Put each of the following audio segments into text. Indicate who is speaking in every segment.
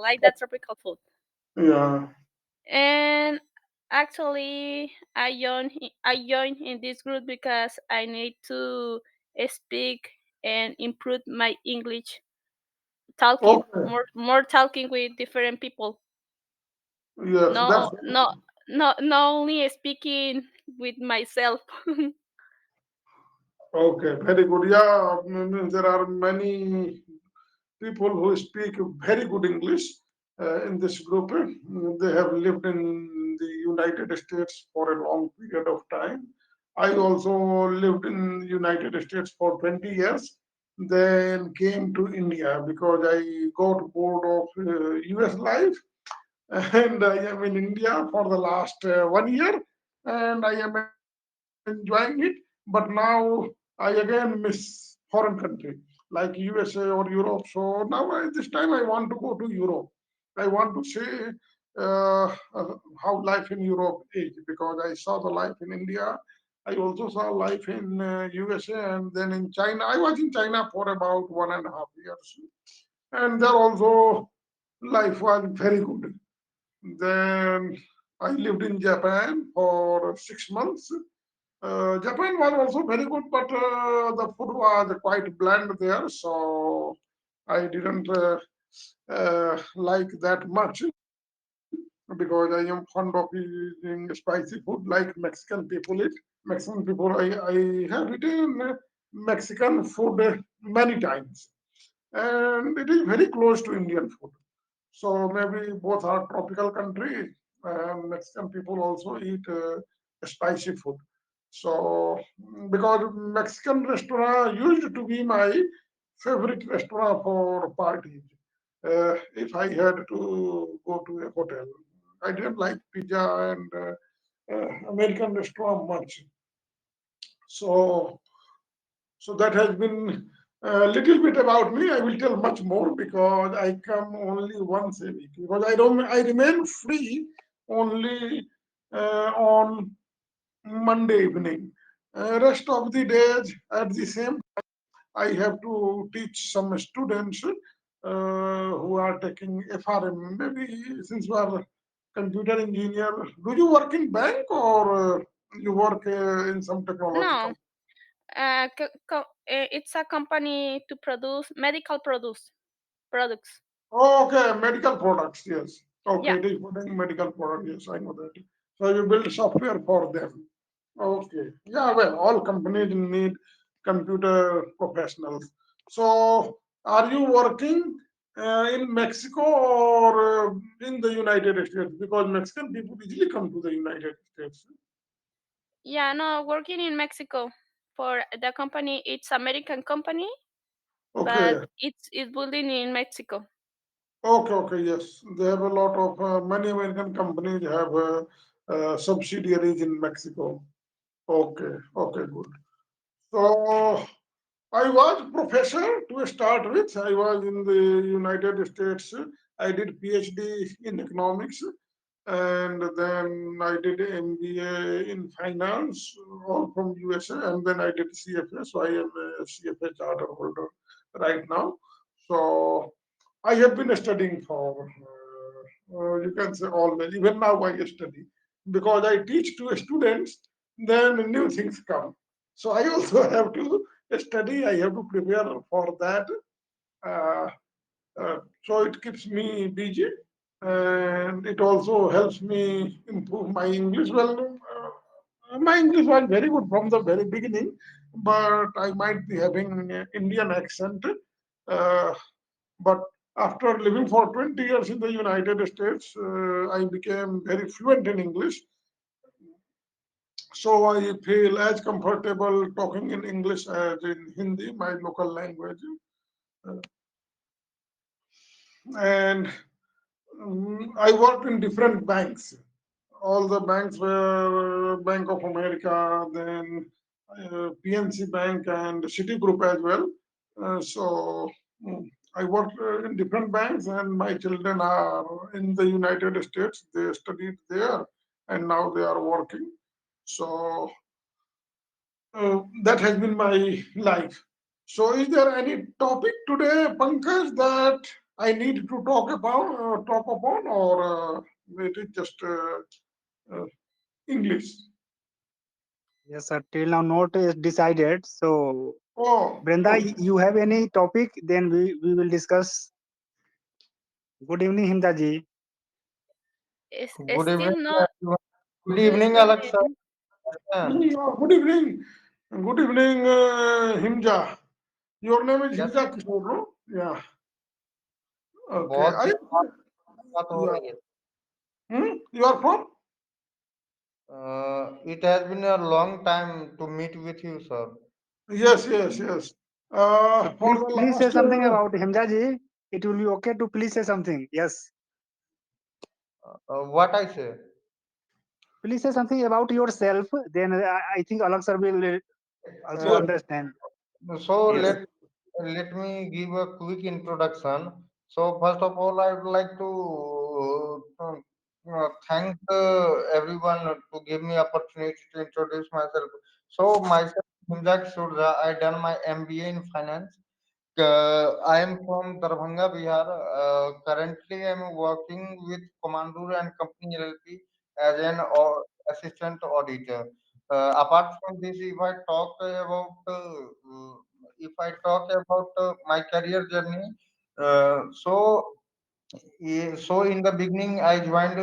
Speaker 1: like that tropical food.
Speaker 2: Yeah.
Speaker 1: And actually, I joined in this group because I need to speak and improve my English talking,
Speaker 2: Okay.
Speaker 1: more talking with different people.
Speaker 2: Yes, that's
Speaker 1: No, no, no, not only speaking with myself.
Speaker 2: okay. Very good. Yeah, there are many people who speak very good English in this group. They have lived in the United States for a long period of time. I also lived in United States for 20 years, then came to India because I got bored of US life, and I am in India for the last 1 year, and I am enjoying it. But now I again miss foreign country like USA or Europe. So now this time I want to go to Europe. I want to see how life in Europe is because I saw the life in India. I also saw life in USA and then in China. I was in China for about 1.5 years, and there also life was very good. Then I lived in Japan for 6 months. Japan was also very good, but the food was quite bland there, so I didn't like that much because I am fond of eating spicy food like Mexican people eat. Mexican people, I have eaten Mexican food many times, and it is very close to Indian food. So maybe both are tropical country, and Mexican people also eat spicy food. So because Mexican restaurant used to be my favorite restaurant for parties. If I had to go to a hotel, I didn't like pizza and American restaurant much. So so that has been a little bit about me. I will tell much more because I come only once a week because I remain free only on Monday evening. Rest of the days at the same I have to teach some students who are taking FRM. Maybe since you are computer engineer, do you work in bank or you work in some technology
Speaker 1: No,
Speaker 2: company?
Speaker 1: it's a company to produce medical products.
Speaker 2: Okay, medical products, yes. Okay,
Speaker 1: Yeah,
Speaker 2: it is putting medical product, yes, I know that. So you build software for them. Okay. Yeah, well, all companies need computer professionals. So are you working in Mexico or in the United States? Because Mexican people easily come to the United States.
Speaker 1: yeah. No, working in Mexico for the company. It's American company, but
Speaker 2: Okay.
Speaker 1: it's building in Mexico.
Speaker 2: Okay, okay, yes. They have a lot of, many American companies have subsidiaries in Mexico. Okay, okay, good. So I was professor to start with. I was in the United States. I did PhD in economics, and then I did MBA in finance, all from USA, and then I did CFA. So I am a CFA charter holder right now. So I have been studying for, you can say always, even now I study because I teach to students, then new things come. So I also have to study, I have to prepare for that. Uh, so it keeps me busy and it also helps me improve my English. Well, my English was very good from the very beginning, but I might be having an Indian accent. Uh, but after living for 20 years in the United States, I became very fluent in English. So I feel as comfortable talking in English as in Hindi, my local language. Uh, and I worked in different banks. All the banks were Bank of America, then PNC Bank and Citigroup as well. So I worked in different banks, and my children are in the United States. They studied there, and now they are working. So that has been my life. So, is there any topic today, Pankaj, that I need to talk upon, or it is just uh, English?
Speaker 3: Yes, sir. Till now, not decided. So,
Speaker 2: Oh,
Speaker 3: Brenda,
Speaker 2: okay.
Speaker 3: you have any topic? Then we will discuss. Good evening, Himda ji.
Speaker 1: It's
Speaker 4: Good evening,
Speaker 1: still not
Speaker 4: everyone. Good
Speaker 1: good
Speaker 4: evening, Alexa.
Speaker 1: evening.
Speaker 2: Good evening. Good evening, Himja. Your name is
Speaker 4: Yes,
Speaker 2: Himja Kishore, no? Yeah. Okay.
Speaker 4: बहुत दिन बाद बात हो
Speaker 2: Yeah.
Speaker 4: रही है.
Speaker 2: You are from?
Speaker 4: It has been a long time to meet with you, sir.
Speaker 2: Yes, yes, yes. For
Speaker 3: Please,
Speaker 2: the
Speaker 3: please say
Speaker 2: last,
Speaker 3: something about Himda ji. It will be okay to please say something. Yes.
Speaker 4: What I say?
Speaker 3: Please say something about yourself. Then I think Alak sir will also
Speaker 4: Uh,
Speaker 2: yes,
Speaker 3: understand.
Speaker 4: so
Speaker 3: Yes.
Speaker 2: yes.
Speaker 4: let me give a quick introduction. So first of all, I would like to thank everyone to give me opportunity to introduce myself. So myself, Himjak Surja, I done my MBA in finance. I am from Darbhanga, Bihar. Currently, I am working with Commandur and Company LLP as an assistant auditor. Apart from this, if I talk about my career journey, so so in the beginning, I joined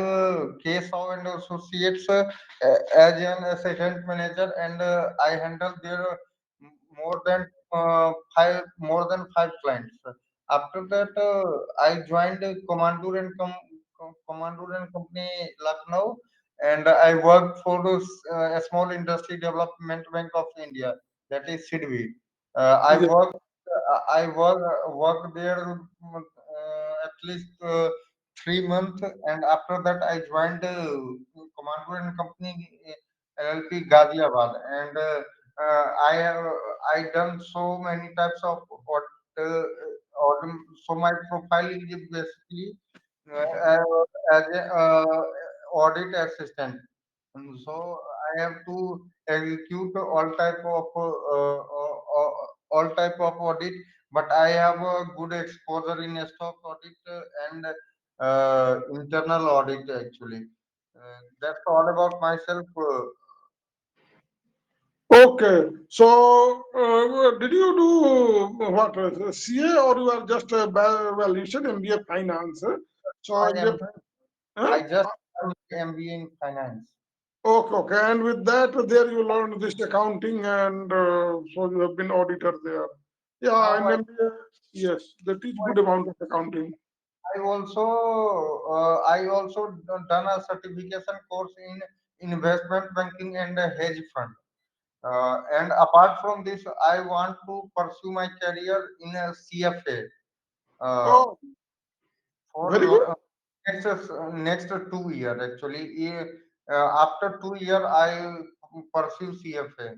Speaker 4: KSAW and Associates as an assistant manager, and I handled their more than more than five clients. After that, I joined Commandur and Company Lucknow, and I worked for a small industry development bank of India, that is SIDBI.
Speaker 2: Yes.
Speaker 4: I worked there at least 3 months, and after that I joined Commander and Company LLP Ghaziabad, and I have I done so many types of what uh, so my profile is basically as a audit assistant. So I have to execute all type of audit, but I have a good exposure in stock audit and internal audit actually. That's all about myself.
Speaker 2: Okay. So, did you do what? CA, or you are just, well, you said MBA finance. So,
Speaker 4: I
Speaker 2: MBA,
Speaker 4: am
Speaker 2: huh?
Speaker 4: I just have MBA in finance.
Speaker 2: Okay, okay. And with that, there you learned this accounting, and so you have been auditor there. Yeah,
Speaker 4: Now
Speaker 2: in MBA, yes, they teach good amount of accounting.
Speaker 4: I also done a certification course in investment banking and hedge fund. And apart from this, I want to pursue my career in a CFA uh,
Speaker 2: Oh,
Speaker 4: for
Speaker 2: very good.
Speaker 4: next 2 year actually. After 2 year, I pursue CFA.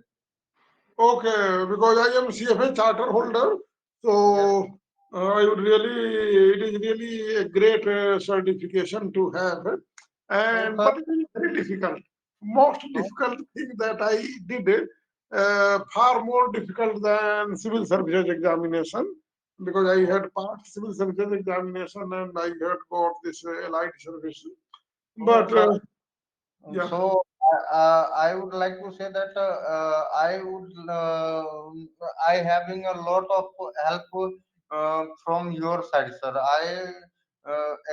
Speaker 2: Okay, because I am CFA charter holder,
Speaker 4: Yes,
Speaker 2: so I would really, it is really a great certification to have,
Speaker 4: so
Speaker 2: and
Speaker 4: sir,
Speaker 2: but it is very difficult. Most
Speaker 4: so,
Speaker 2: difficult thing that I did, far more difficult than civil services examination, because I
Speaker 4: so,
Speaker 2: had passed civil services examination and I had got this allied service.
Speaker 4: so
Speaker 2: But
Speaker 4: sir,
Speaker 2: yeah.
Speaker 4: So I would like to say that I having a lot of help from your side, sir.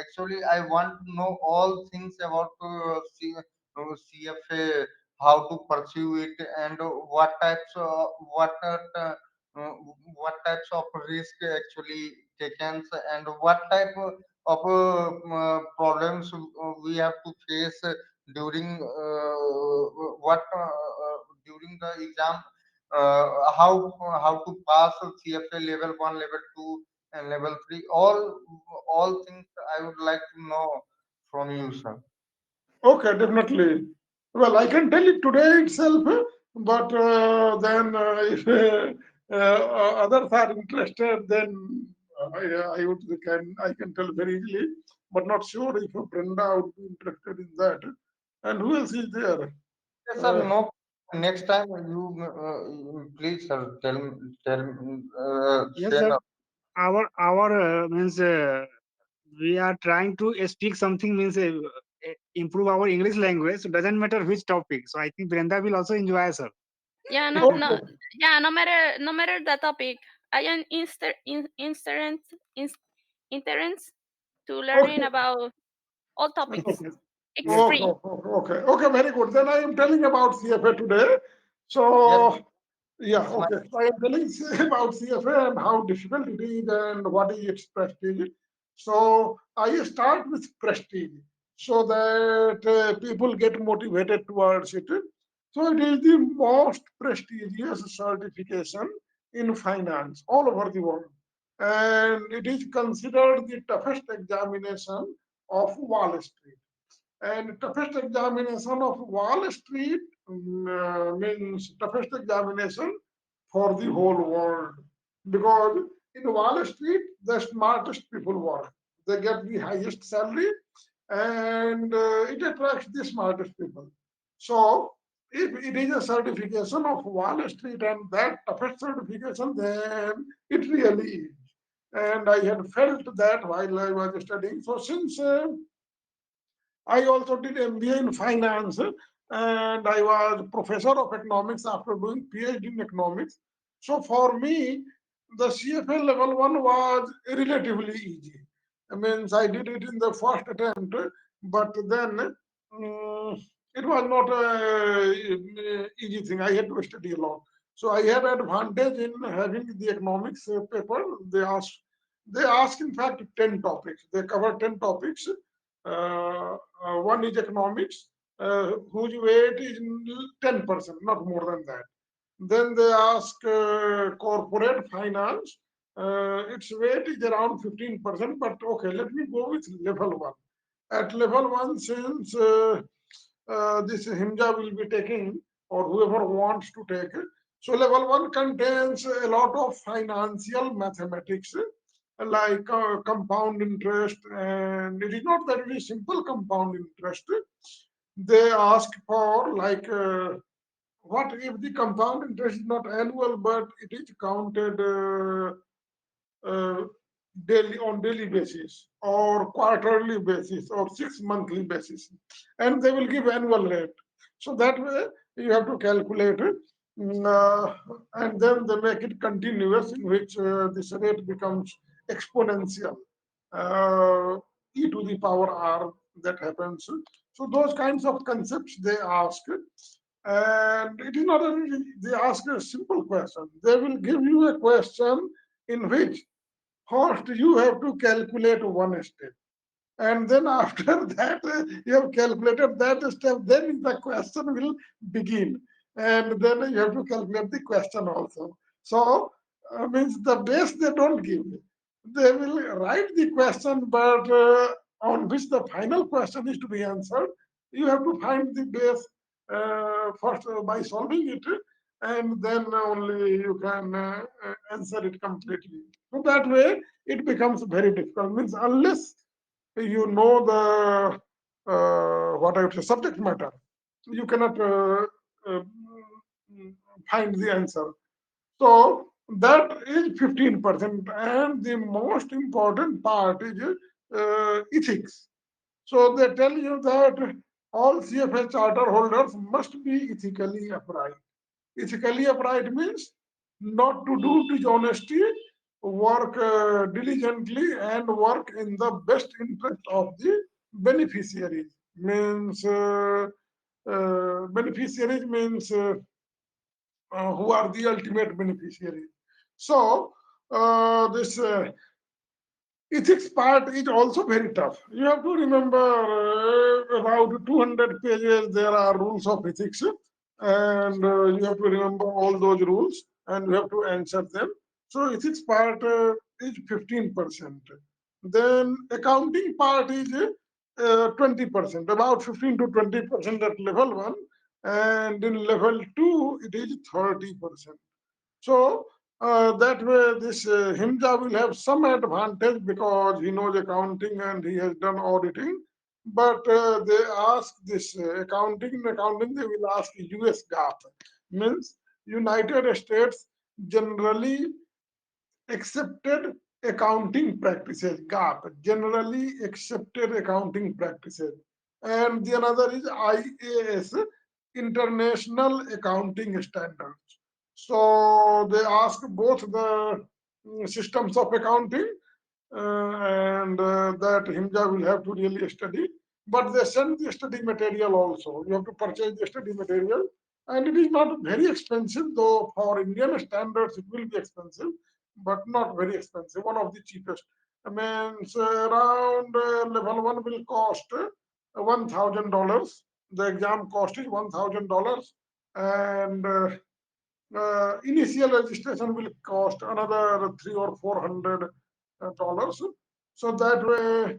Speaker 4: Actually I want to know all things about CFA, how to pursue it, and uh, what types of risk actually taken, and what type of problems we have to face during during the exam, how to pass CFA level 1, level 2, and level 3. All things I would like to know from you, sir.
Speaker 2: Okay, definitely. Well, I can tell it today itself, but then if others are interested, then I would I can tell very easily, but not sure if Brenda would be interested in that. And who else is there?
Speaker 4: Yes, sir.
Speaker 2: Uh,
Speaker 4: No. Next time you please, sir,
Speaker 3: Yes,
Speaker 4: say
Speaker 3: sir.
Speaker 4: no.
Speaker 3: Our means we are trying to speak something means improve our English language. So doesn't matter which topic. So I think Brenda will also enjoy, sir.
Speaker 1: Yeah, no, no,
Speaker 2: Okay,
Speaker 1: yeah, no matter the topic, I am in, interest to learning
Speaker 2: okay,
Speaker 1: about all topics. It's
Speaker 3: Yes,
Speaker 2: okay,
Speaker 3: sir.
Speaker 1: free.
Speaker 2: okay, okay, very good. Then I am telling about CFA today.
Speaker 4: Yes,
Speaker 2: So yeah,
Speaker 4: it's my
Speaker 2: okay. So I am telling about CFA and how difficult it is and what is its prestige. So I start with prestige so that people get motivated towards it. So it is the most prestigious certification in finance all over the world. And it is considered the toughest examination of Wall Street. And toughest examination of Wall Street means toughest examination for the whole world. Because in Wall Street, the smartest people work. They get the highest salary and it attracts the smartest people. So if it is a certification of Wall Street and that toughest certification, then it really is. And I had felt that while I was studying. So since I also did MBA in finance and I was professor of economics after doing PhD in economics. So for me, the CFA level one was relatively easy. I mean, I did it in the first attempt, but then it was not a easy thing. I had to study a lot. So I had advantage in having the economics paper. They ask in fact 10 topics. They cover 10 topics. One is economics, whose weight is 10%, not more than that. Then they ask corporate finance. Its weight is around 15%, but okay, let me go with level one. At level one, since this Himja will be taking, or whoever wants to take it, so level one contains a lot of financial mathematics like compound interest, and it is not that it is simple compound interest. They ask for like what if the compound interest is not annual but it is counted uh, daily on daily basis or quarterly basis or 6 monthly basis, and they will give annual rate. So that way you have to calculate it, and then they make it continuous, in which this rate becomes exponential, uh, e to the power r, that happens. So those kinds of concepts they ask, and it is not only they ask a simple question. They will give you a question in which first you have to calculate one step, and then after that you have calculated that step, then the question will begin, and then you have to calculate the question also. So means the base they don't give. They will write the question, but on which the final question is to be answered, you have to find the base first by solving it, and then only you can answer it completely. So that way it becomes very difficult. Means unless you know the what I would say subject matter, you cannot uh, find the answer. So that is 15%, and the most important part is ethics. So they tell you that all CFA charter holders must be ethically upright. Ethically upright means not to do dishonesty, work diligently, and work in the best interest of the beneficiaries. Means beneficiaries means who are the ultimate beneficiaries. So this ethics part is also very tough. You have to remember about 200 pages there are rules of ethics, and you have to remember all those rules and you have to answer them. So ethics part is 15%. Then accounting part is 20%, about 15 to 20% at level one, and in level two it is 30%. So that way, this Himja will have some advantage because he knows accounting and he has done auditing. But they ask this accounting. In accounting, they will ask US GAAP, means United States generally accepted accounting practices, GAAP, generally accepted accounting practices. And the another is IAS, International Accounting Standards. So they ask both the systems of accounting and that Himja will have to really study. But they send the study material also. You have to purchase the study material, and it is not very expensive, though for Indian standards it will be expensive, but not very expensive. One of the cheapest. I mean, around level one will cost $1,000. The exam cost is $1,000, and initial registration will cost another three or $400. So that way,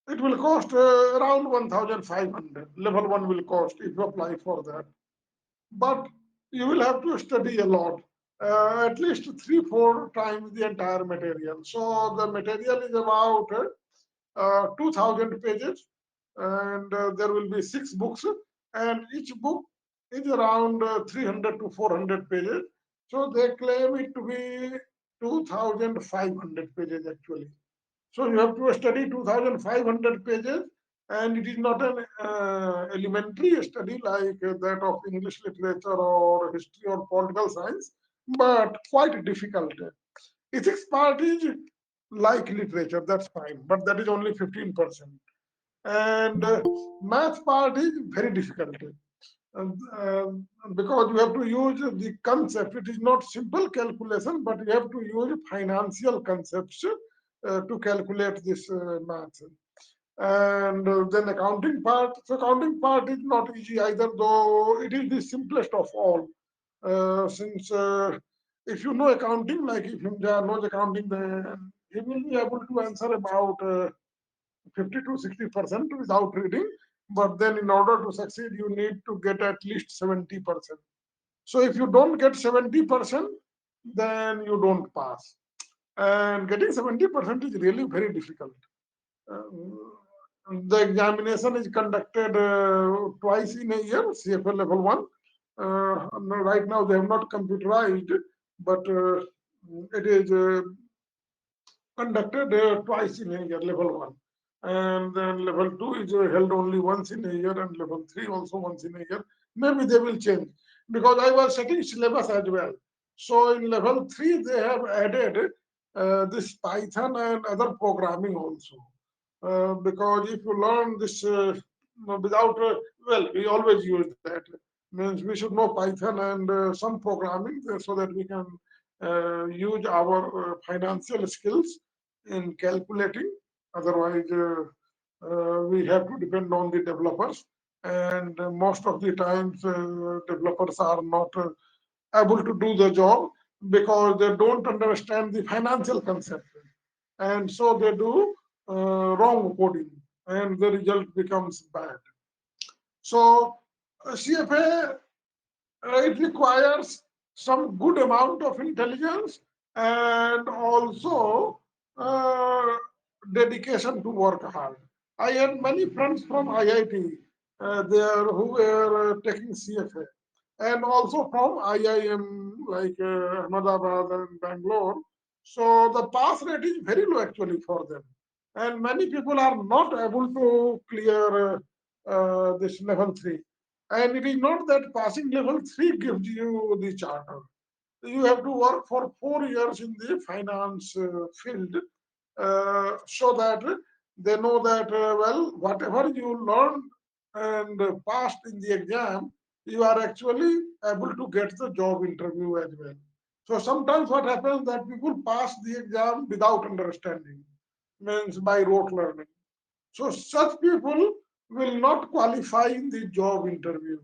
Speaker 2: it will cost around 1,500. Level one will cost if you apply for that. But you will have to study a lot, at least three, four times the entire material. So the material is about 2,000 pages, and there will be six books, and each book is around 300 to 400 pages. So they claim it to be 2,500 pages actually. So you have to study 2,500 pages, and it is not an elementary study like that of English literature or history or political science, but quite difficult. Ethics part is like literature, that's fine, but that is only 15%. And math part is very difficult. Because you have to use the concept. It is not simple calculation, but you have to use financial concepts to calculate this math. And then accounting part. So accounting part is not easy either, though it is the simplest of all. Since if you know accounting, like if Himja knows accounting, then he will be able to answer about 50 to 60% without reading. But then in order to succeed, you need to get at least 70%. So if you don't get 70%, then you don't pass. And getting 70% is really very difficult. The examination is conducted twice in a year, CFA level one. Right now they have not computerized, but it is conducted twice in a year, level one. And then level two is held only once in a year, and level three also once in a year. Maybe they will change, because I was setting syllabus as well. So in level three, they have added this Python and other programming also. Because if you learn this without, well, we always use that. Means we should know Python and some programming so that we can use our financial skills in calculating. Otherwise, we have to depend on the developers. And most of the times, developers are not able to do the job because they don't understand the financial concept. And so they do wrong coding, and the result becomes bad. So CFA, it requires some good amount of intelligence and also uh, dedication to work hard. I had many friends from IIT there who were taking CFA, and also from IIM like Ahmedabad and Bangalore. So the pass rate is very low actually for them, and many people are not able to clear this level three. And it is not that passing level three gives you the charter. You have to work for 4 years in the finance field, so that they know that, well, whatever you learned and passed in the exam, you are actually able to get the job interview as well. So sometimes what happens that people pass the exam without understanding, means by rote learning. So such people will not qualify in the job interview.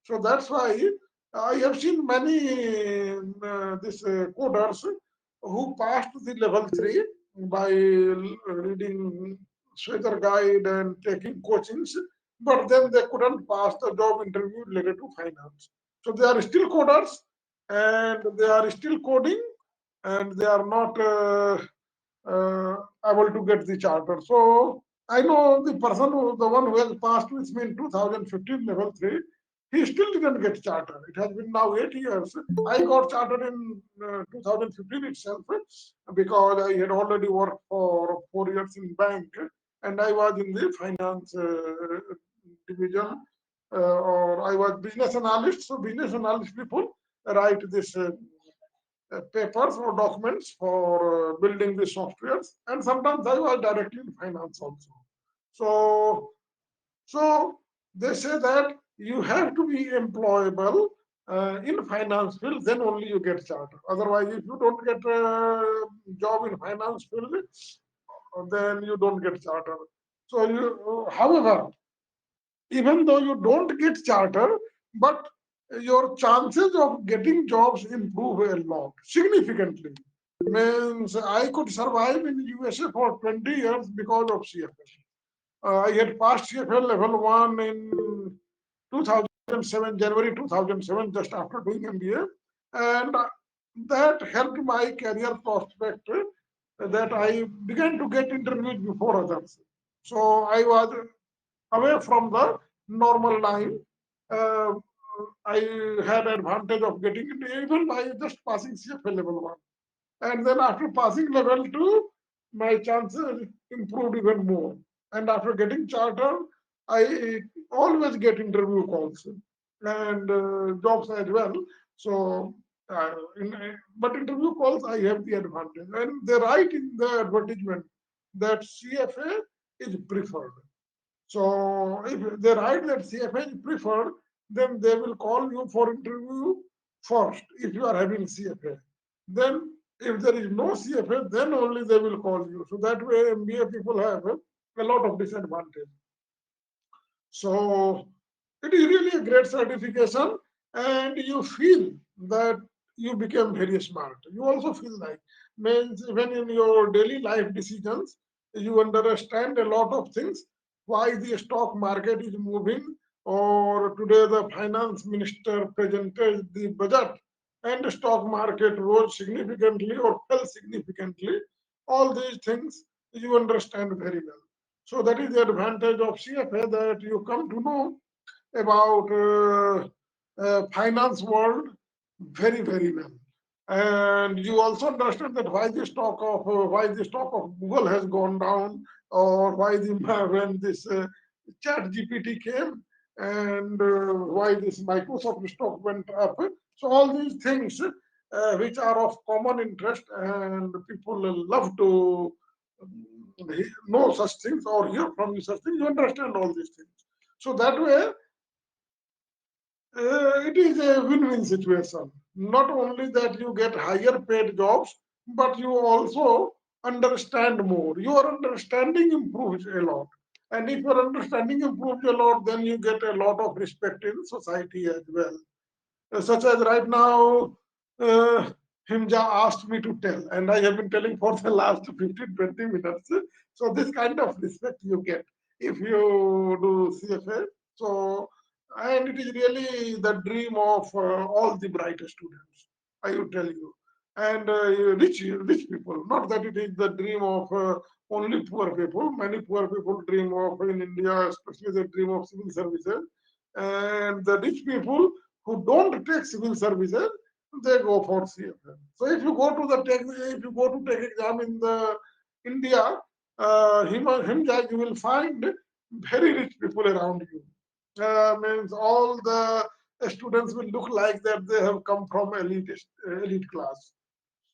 Speaker 2: So that's why I have seen many this coders who passed the level three by reading Sweater Guide and taking coachings, but then they couldn't pass the job interview related to finance. So they are still coders, and they are still coding, and they are not uh, able to get the charter. So I know the person the one who has passed with me in 2015 level three. he still didn't get chartered. It has been now 8 years. I got chartered in 2015 itself because I had already worked for 4 years in bank and I was in the finance division or I was business analyst. So business analyst people write this papers or documents for building the softwares, and sometimes I was directly in finance also. So so they say that you have to be employable in finance field, then only you get charter. Otherwise, if you don't get a job in finance field, then you don't get charter. So however, even though you don't get charter, but your chances of getting jobs improve a lot, significantly. Means I could survive in USA for 20 years because of CFA. I had passed CFA level 1 in 2007, January 2007, just after doing MBA. And that helped my career prospect that I began to get interviews before others. So I was away from the normal line. Uh, I had advantage of getting it even by just passing CFA level 1. And then after passing level 2, my chances improved even more. And after getting charter, I always get interview calls and jobs as well. So, but interview calls, I have the advantage. And they write in the advertisement that CFA is preferred. So if they write that CFA is preferred, then they will call you for interview first if you are having CFA. Then if there is no CFA, then only they will call you. So that way MBA people have a lot of disadvantage. So it is really a great certification, and you feel that you become very smart. You also feel like means even in your daily life decisions, you understand a lot of things. Why the stock market is moving, or today the finance minister presented the budget and the stock market rose significantly or fell significantly. All these things you understand very well. So that is the advantage of CFA, that you come to know about finance world very very well, and you also understand that why the stock of Google has gone down, or why the when this Chat GPT came, and why this Microsoft stock went up. So all these things which are of common interest and people love to know such things or hear from you such things, you understand all these things. So that way, it is a win-win situation. Not only that you get higher paid jobs, but you also understand more. Your understanding improves a lot. And if your understanding improves a lot, then you get a lot of respect in society as well. Such as right now, uh, Himja asked me to tell, and I have been telling for the last 15, 20 minutes. So this kind of respect you get if you do CFA. So, and it is really the dream of all the brightest students, I would tell you. And rich people, not that it is the dream of only poor people. Many poor people dream of in India, especially the dream of civil services. And the rich people who don't take civil services, they go for CFM. So if you go to take exam in the India, you will find very rich people around you. Means all the students will look like that they have come from elite class.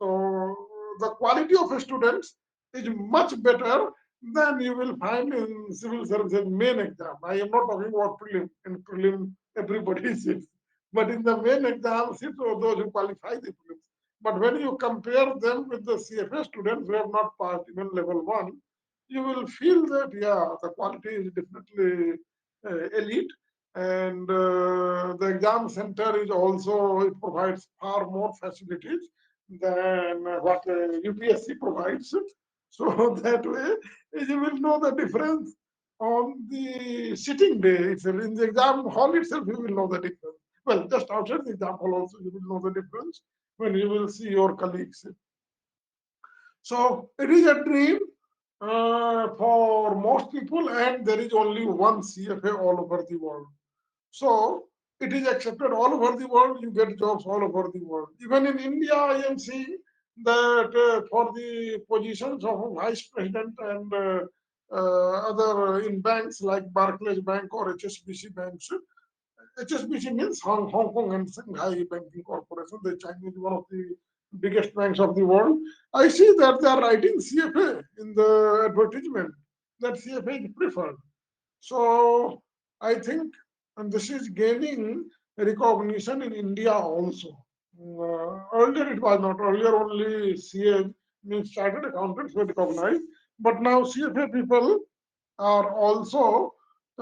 Speaker 2: So the quality of students is much better than you will find in civil services main exam. I am not talking about prelim. In prelim, everybody sits. But in the main exam, sit those who qualify the prelims. But when you compare them with the CFA students who have not passed even level 1, you will feel that, yeah, the quality is definitely elite. And the exam center is also, it provides far more facilities than what UPSC provides. So that way you will know the difference on the sitting day itself. In the exam hall itself, you will know the difference. Well, just outside the exam hall also, you will know the difference when you will see your colleagues. So it is a dream for most people, and there is only one CFA all over the world. So it is accepted all over the world. You get jobs all over the world. Even in India, I am seeing that for the positions of a vice president and other in banks like Barclays Bank or HSBC banks. HSBC means Hong Kong and Shanghai Banking Corporation. The Chinese one of the biggest banks of the world. I see that they are writing CFA in the advertisement. That CFA is preferred. So I think and this is gaining recognition in India also. Earlier it was not. Earlier only CA means chartered accountants were recognized, but now CFA people are also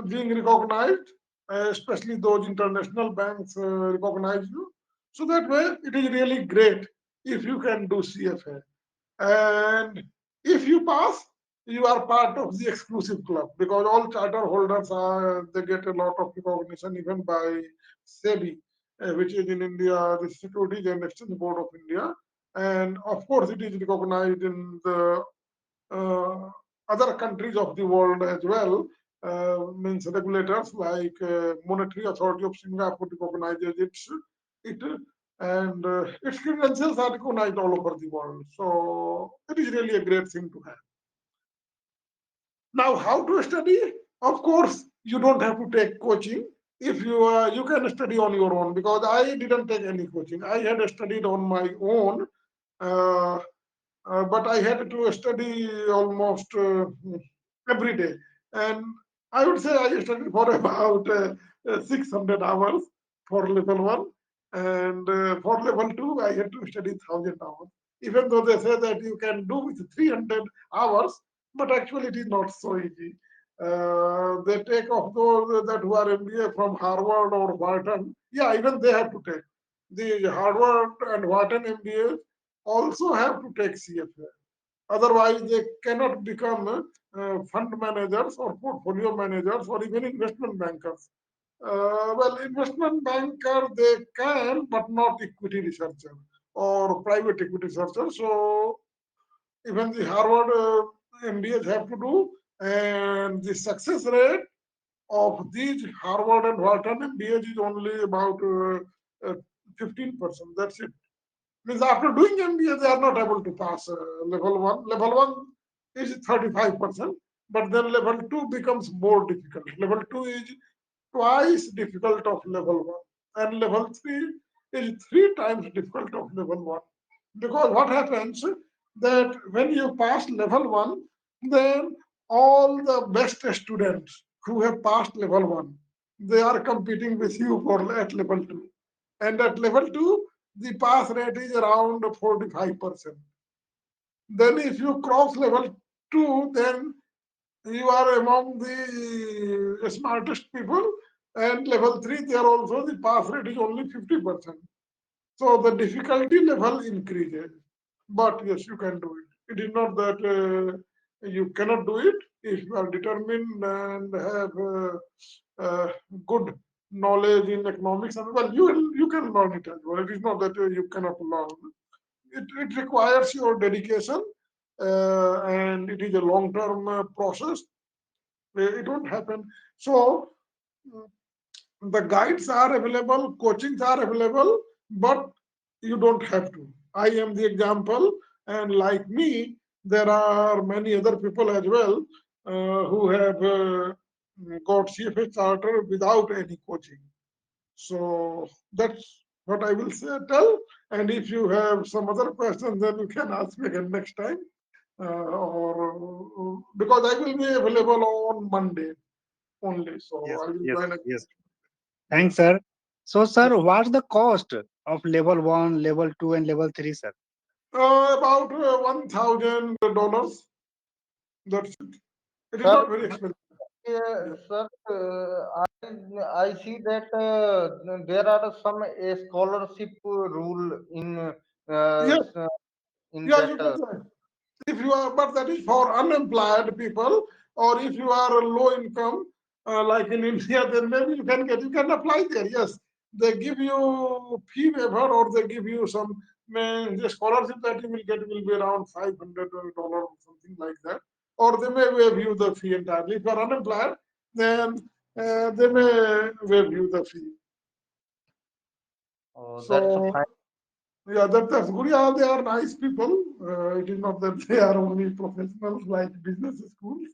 Speaker 2: being recognized, especially those international banks recognize you. So that way it is really great if you can do CFA. And if you pass, you are part of the exclusive club because all charter holders are they get a lot of recognition even by SEBI, which is in India, the Securities and Exchange Board of India, and of course it is recognized in the uh, other countries of the world as well. Means regulators like Monetary Authority of Singapore recognizes it and its credentials are recognized all over the world. So it is really a great thing to have. Now, how to study? Of course, you don't have to take coaching. If you can study on your own because I didn't take any coaching. I had studied on my own. Uh, but I had to study almost every day. And I would say I studied for about 600 hours for level one. And for level two, I had to study 1,000 hours. Even though they say that you can do with 300 hours, but actually it is not so easy. They take off those that who are MBA from Harvard or Wharton. Yeah, even they have to take. The Harvard and Wharton MBAs also have to take CFA. Otherwise, they cannot become fund managers or portfolio managers or even investment bankers. Well, investment banker they can, but not equity researcher or private equity researcher. So even the Harvard MBAs have to do, and the success rate of these Harvard and Wharton MBAs is only about 15%. That's it. Means after doing MBA, they are not able to pass level one. Level one is 35%, but then level two becomes more difficult. Level two is twice difficult of level one, and level three is three times difficult of level one. Because what happens that when you pass level one, then all the best students who have passed level one, they are competing with you for at level two. And at level two, the pass rate is around 45%. Then if you cross level two, then you are among the smartest people. And level three, there also the pass rate is only 50%. So the difficulty level increases. But yes, you can do it. It is not that you cannot do it if you are determined and have good knowledge in economics. And well, you can learn it as well. It is not that you cannot learn. It requires your dedication and it is a long-term process. It won't happen. So the guides are available, coachings are available, but you don't have to. I am the example, and like me, there are many other people as well who have got CFA charter without any coaching. So that's what I will say, tell. And if you have some other questions, then you can ask me again next time. Or because I will be available on Monday only, so
Speaker 3: Yes,
Speaker 2: I will
Speaker 3: yes,
Speaker 2: join
Speaker 3: yes.
Speaker 2: again. Yeah.
Speaker 3: Thanks, sir. So,
Speaker 2: Yeah.
Speaker 3: sir, what's the cost of level one, level two, and level three, sir?
Speaker 2: About $1,000. That's it. It is
Speaker 4: Sir,
Speaker 2: not very expensive. Yeah.
Speaker 4: sir, I see that there are some a scholarship rule in
Speaker 2: Yes.
Speaker 4: in
Speaker 2: Yeah, you
Speaker 4: that.
Speaker 2: can say. If you are, but that is for unemployed people, or if you are a low income, like in India, then maybe you can apply there. Yes, they give you fee waiver, or they give you some the scholarship that you will get will be around $500 or something like that, or they may waive you the fee entirely. If you are unemployed, then they may waive you the fee.
Speaker 4: Oh, that's a
Speaker 2: So
Speaker 4: fine.
Speaker 2: yeah, that's good. Yeah, they are nice people. It is not that they are only professionals like business schools.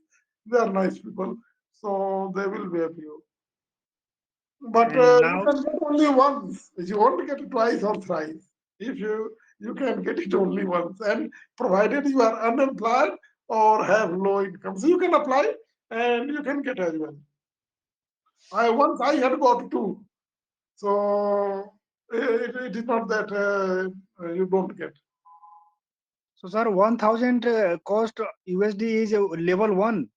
Speaker 2: They are nice people, so they will waive you. But
Speaker 3: And
Speaker 2: you
Speaker 3: now,
Speaker 2: can get only once. You won't get it twice or thrice. If you can get it only once, and provided you are unemployed or have low income, so you can apply and you can get as well. I had got two, so it is not that you don't get.
Speaker 3: so sir, 1,000 cost USD is level one.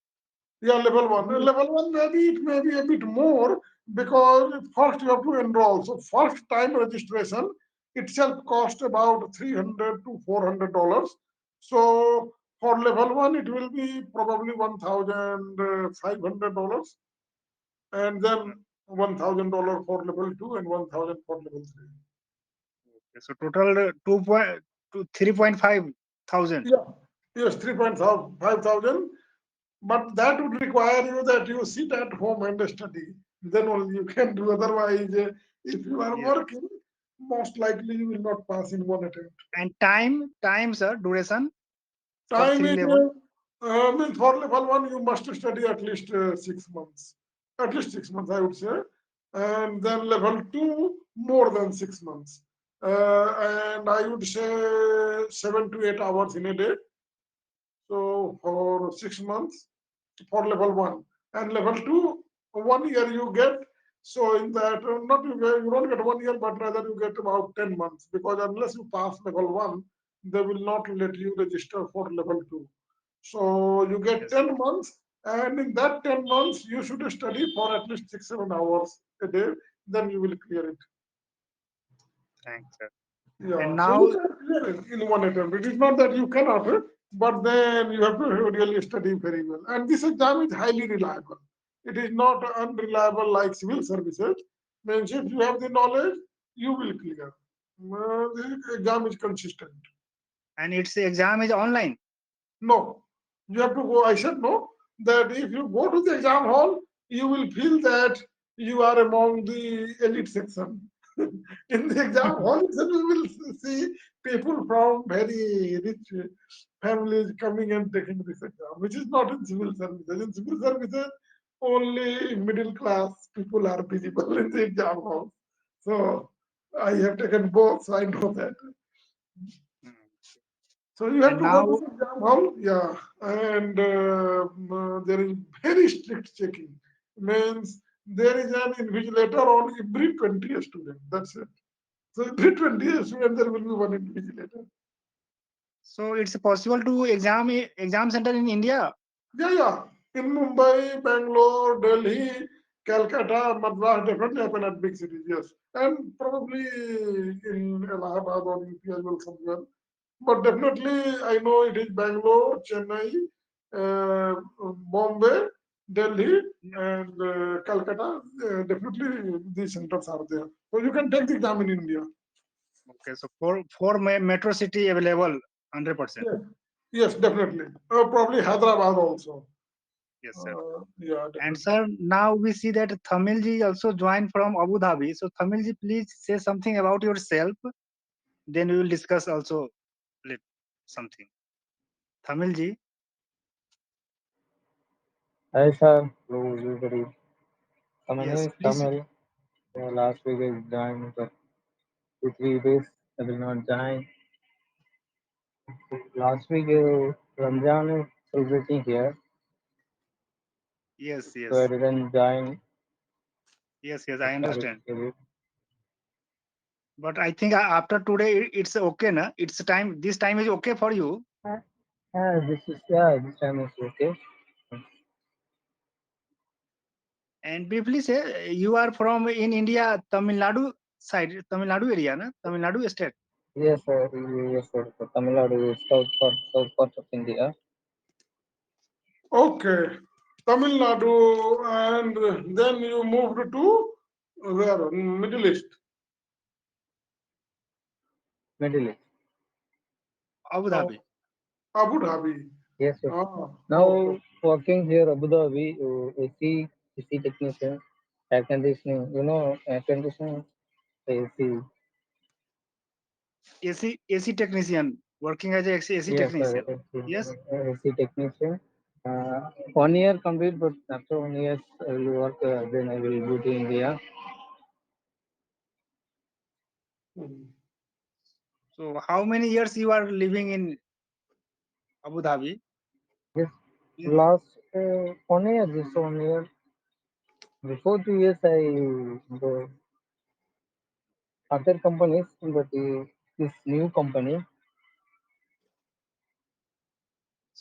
Speaker 2: Yeah, level one. Level one, maybe it may be a bit more because first you have to enroll. So first time registration itself cost about $300 to $400. So for level one, it will be probably $1,500, and then $1,000 for level two and 1,000 for level three.
Speaker 3: So total 2 point to 3.5 thousand.
Speaker 2: Yeah, yes, 3.5 thousand. But that would require you that you sit at home and study. Then only you can do. Otherwise, if you are
Speaker 3: Yes.
Speaker 2: working, most likely you will not pass in one attempt.
Speaker 3: And time, sir, duration for
Speaker 2: Time
Speaker 3: three
Speaker 2: is
Speaker 3: level.
Speaker 2: means for level one, you must study at least 6 months. At least 6 months, I would say. And then level two, more than 6 months. And I would say 7 to 8 hours in a day. So for 6 months for level one, and level two, 1 year you get. So in that, not you don't get 1 year, but rather you get about 10 months, because unless you pass level one, they will not let you register for level two. So you get
Speaker 3: Yes.
Speaker 2: 10 months, and in that 10 months you should study for at least 6 7 hours a day. Then you will clear it.
Speaker 3: Thanks, sir. And
Speaker 2: Yeah, so you
Speaker 3: now,
Speaker 2: can clear it in one attempt. It is not that you cannot, but then you have to really study very well. And this exam is highly reliable. It is not unreliable like civil services. Means if you have the knowledge, you will clear. The exam is consistent.
Speaker 3: and its exam is online.
Speaker 2: No, you have to go. I said no, that if you go to the exam hall, you will feel that you are among the elite section. In the exam hall, itself, you will see people from very rich families coming and taking this exam, which is not in civil services. In civil services, only middle class people are visible in the exam hall. So I have taken both, so I know that.
Speaker 3: Hmm.
Speaker 2: So you have
Speaker 3: And
Speaker 2: to go to
Speaker 3: now,
Speaker 2: the exam hall, yeah, and there is very strict checking. Means there is an invigilator on every 20 student. That's it. So every 20 student there will be one invigilator.
Speaker 3: so it's possible to exam center in India.
Speaker 2: Yeah, yeah. In Mumbai, Bangalore, Delhi, Calcutta, Madras, definitely happen at big cities, yes. And probably in Allahabad or UP as well somewhere. But definitely, I know it is Bangalore, Chennai, uh, Bombay, Delhi,
Speaker 3: Yeah.
Speaker 2: and Calcutta. Definitely, these centers are there. So you can take the exam in India.
Speaker 3: Okay, so four metro city available 100%.
Speaker 2: Yes, yes, definitely. Probably Hyderabad also.
Speaker 3: Yes, sir.
Speaker 2: Yeah,
Speaker 3: And
Speaker 2: definitely.
Speaker 3: sir, now we see that Thamilji also joined from Abu Dhabi. So Thamilji, please say something about yourself. Then we will discuss also something. Thamilji,
Speaker 5: Hi sir, hello everybody. So my name
Speaker 3: yes,
Speaker 5: is
Speaker 3: please.
Speaker 5: Tamil. Last week I joined, but 2 3 days I will not join. Last week Ramjan is celebrating here,
Speaker 3: Yes,
Speaker 5: so I
Speaker 3: yes,
Speaker 5: didn't join.
Speaker 3: yes,
Speaker 5: So
Speaker 3: I
Speaker 5: sorry
Speaker 3: understand.
Speaker 5: for it.
Speaker 3: But I think after today it's okay, na? It's time. This time is okay for you.
Speaker 5: This time is okay.
Speaker 3: And briefly say you are from in India, Tamil Nadu side, Tamil Nadu area, na? Tamil Nadu state.
Speaker 5: Yes sir, yes sir. So Tamil Nadu is south part of India.
Speaker 2: Okay. Tamil Nadu, and then you moved to where? Middle East.
Speaker 5: Middle East.
Speaker 3: Abu
Speaker 2: Oh,
Speaker 3: Dhabi.
Speaker 2: Abu Dhabi.
Speaker 5: Yes sir.
Speaker 2: Ah, okay.
Speaker 5: Now working here Abu Dhabi, AC technician, air conditioning. You know air conditioning, AC.
Speaker 3: AC technician working as a AC
Speaker 5: Yes, sir.
Speaker 3: technician. Yes.
Speaker 5: AC technician. 1 year complete, but after 1 year I will work. Then I will go to India.
Speaker 2: Mhm.
Speaker 3: So how many years you are living in Abu Dhabi?
Speaker 5: Yes,
Speaker 3: Yes.
Speaker 5: last 1 year, just 1 year. Before 2 years, I go other companies, but this new company.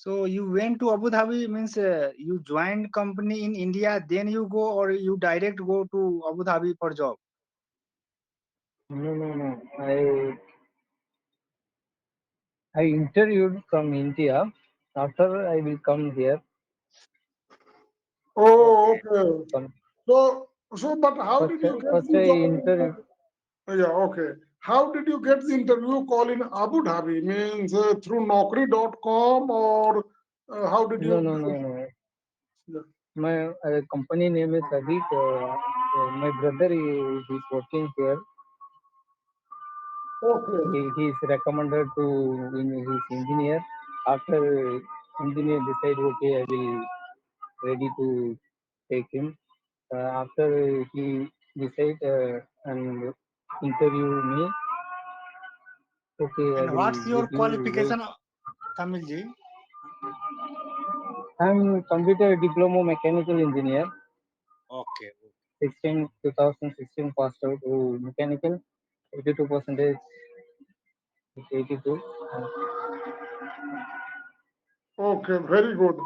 Speaker 3: So you went to Abu Dhabi means you joined company in India, then you go or you direct go to Abu Dhabi for job.
Speaker 5: No, no, no. I interviewed from India. After I will come here.
Speaker 2: Oh,
Speaker 3: Okay.
Speaker 2: okay.
Speaker 5: Come
Speaker 2: So, but how
Speaker 5: first,
Speaker 2: did you get
Speaker 5: first
Speaker 2: the
Speaker 5: I
Speaker 2: job
Speaker 5: interview.
Speaker 2: Yeah, okay. How did you get the interview call in Abu Dhabi? Means through Naukri.com or how did
Speaker 5: No,
Speaker 2: you
Speaker 5: no, no,
Speaker 2: get?
Speaker 5: no.
Speaker 2: Yeah.
Speaker 5: My company name is Abhi. My brother is working here.
Speaker 2: Okay.
Speaker 5: He is recommended to his engineer. After engineer decide, okay, I will ready to take him. After he decide and interview me, okay, I
Speaker 3: And
Speaker 5: will
Speaker 3: what's
Speaker 5: let
Speaker 3: your
Speaker 5: you wait.
Speaker 3: qualification, Tamil ji?
Speaker 5: I'm computer diploma mechanical engineer.
Speaker 3: Okay.
Speaker 5: 2016 passed out to mechanical. 82 percentage. 82.
Speaker 2: Okay, very good.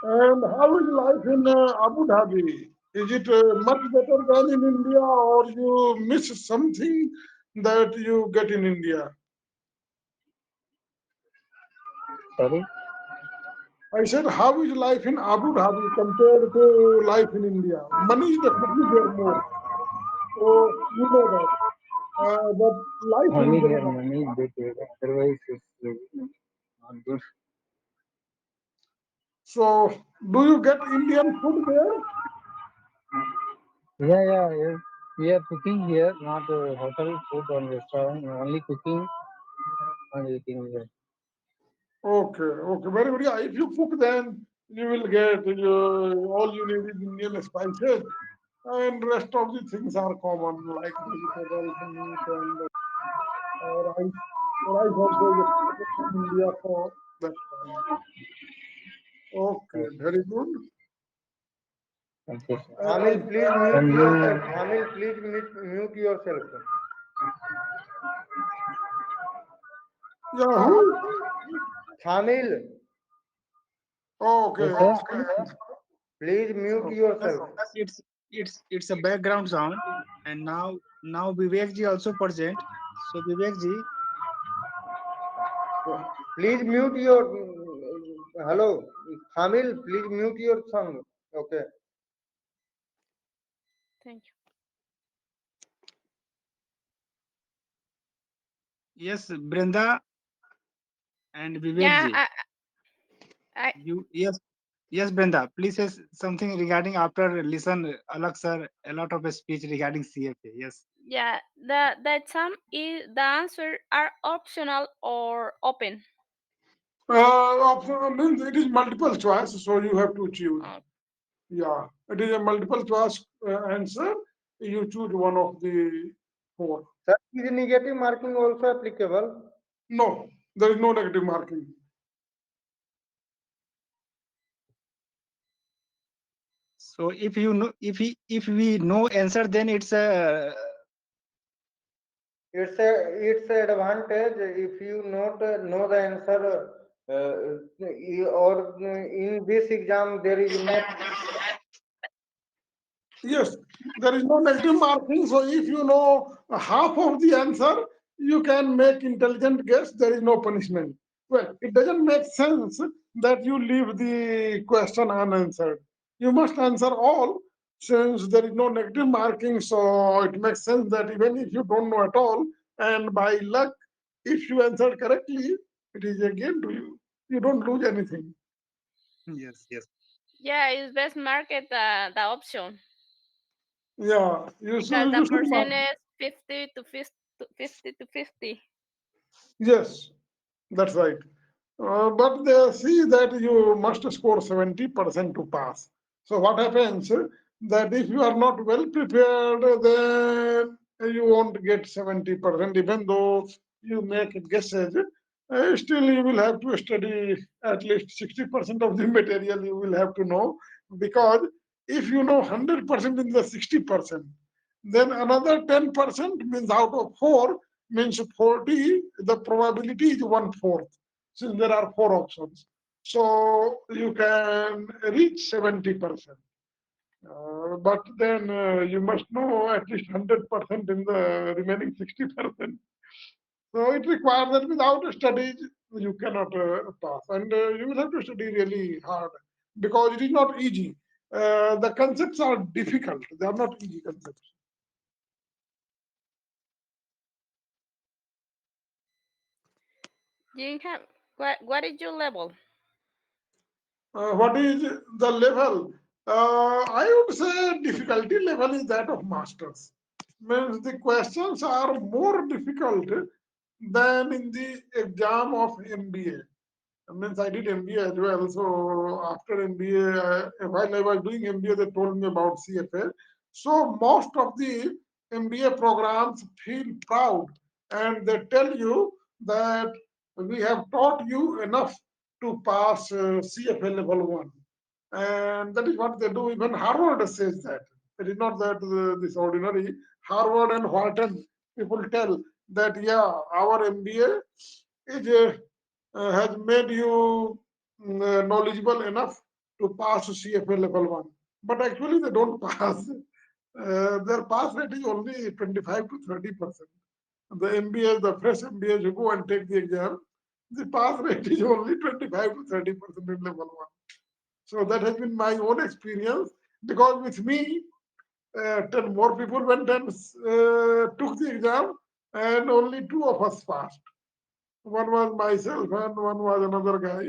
Speaker 2: And how is life in Abu Dhabi? Is it much better than in India, or you miss something that you get in India?
Speaker 5: Sorry.
Speaker 2: I said, how is life in Abu Dhabi compared to life in India? Money is definitely there more. So you know that. But life in
Speaker 5: Money here,
Speaker 2: general.
Speaker 5: money is better. Otherwise, it's not good.
Speaker 2: So do you get Indian food there?
Speaker 5: Yeah, yeah, yes. We are cooking here, not hotel food or restaurant. Only cooking and eating here.
Speaker 2: Okay, okay, very good. Yeah, if you cook, then you will get all you need is Indian spices, and rest of the things are common like vegetables, meat, and rice. Rice also is exported from India, so that's fine. Okay,
Speaker 5: Okay.
Speaker 2: very good.
Speaker 5: Okay.
Speaker 2: And I,
Speaker 4: Thamil, please
Speaker 5: And
Speaker 4: mute yourself.
Speaker 5: you,
Speaker 4: Thamil, please mute yourself.
Speaker 2: yeah, who?
Speaker 4: Thamil,
Speaker 2: Okay,
Speaker 5: yes, sir.
Speaker 2: ask me.
Speaker 4: please mute
Speaker 2: Okay.
Speaker 3: Yes,
Speaker 4: yourself.
Speaker 3: it's a background sound. And now Vivek ji also present. So Vivek ji,
Speaker 4: Please mute your. Hello, Thamil, please mute your song. Okay.
Speaker 1: Thank you.
Speaker 3: yes, Brenda and Vivek
Speaker 1: Yeah,
Speaker 3: ji.
Speaker 1: I
Speaker 3: Yes, Brenda, please say something regarding after listen Alakh sir a lot of speech regarding CFA. Yes.
Speaker 1: yeah. The exam is the answer are optional or open.
Speaker 2: Option means it is multiple choice, so you have to choose.
Speaker 1: Uh,
Speaker 2: Yeah, it is a multiple choice answer. You choose one of the four.
Speaker 4: Sir, is negative marking also applicable?
Speaker 2: No, there is no negative marking.
Speaker 3: So if you know if we know answer, then it's a
Speaker 4: It's a advantage if you not know the answer. Or in this exam there is no.
Speaker 2: Yes, there is no negative marking. So if you know half of the answer, you can make intelligent guess. There is no punishment. Well, it doesn't make sense that you leave the question unanswered. You must answer all. Since there is no negative marking, so it makes sense that even if you don't know at all, and by luck, if you answer correctly, it is a gain to you. You don't lose anything.
Speaker 3: yes, yes.
Speaker 1: yeah, it's best market the option
Speaker 2: Yeah,
Speaker 1: because the
Speaker 2: you should mark.
Speaker 1: percent is 50 to 50 to 50 to 50.
Speaker 2: Yes, that's right. But they see that you must score 70% to pass. So what happens that if you are not well prepared, then you won't get 70%, even though you make guesses. Still, you will have to study at least 60% of the material you will have to know, because if you know 100% in the 60%, then another 10% means out of 4 means 40, the probability is 1/4, since there are 4 options. So you can reach 70%. But then you must know at least 100% in the remaining 60%. So it requires that without studies, you cannot pass. And you will have to study really hard, because it is not easy. The concepts are difficult, they are not easy concepts.
Speaker 1: Jingham, what is your level?
Speaker 2: What is the level? I would say difficulty level is that of masters. Means the questions are more difficult than in the exam of MBA. Means I did MBA as well. So after MBA, while I was doing MBA, they told me about CFA. So most of the MBA programs feel proud, and they tell you that we have taught you enough to pass CFA level 1. And that is what they do. Even Harvard says that. It is not that this ordinary. Harvard and Wharton people tell that, yeah, our MBA is has made you knowledgeable enough to pass CFA level 1. But actually, they don't pass. Their pass rate is only 25 to 30%. The MBA, the fresh MBAs who go and take the exam, the pass rate is only 25 to 30% in level 1. So that has been my own experience, because with me, 10 more people went and took the exam, and only two of us passed. One was myself and one was another guy,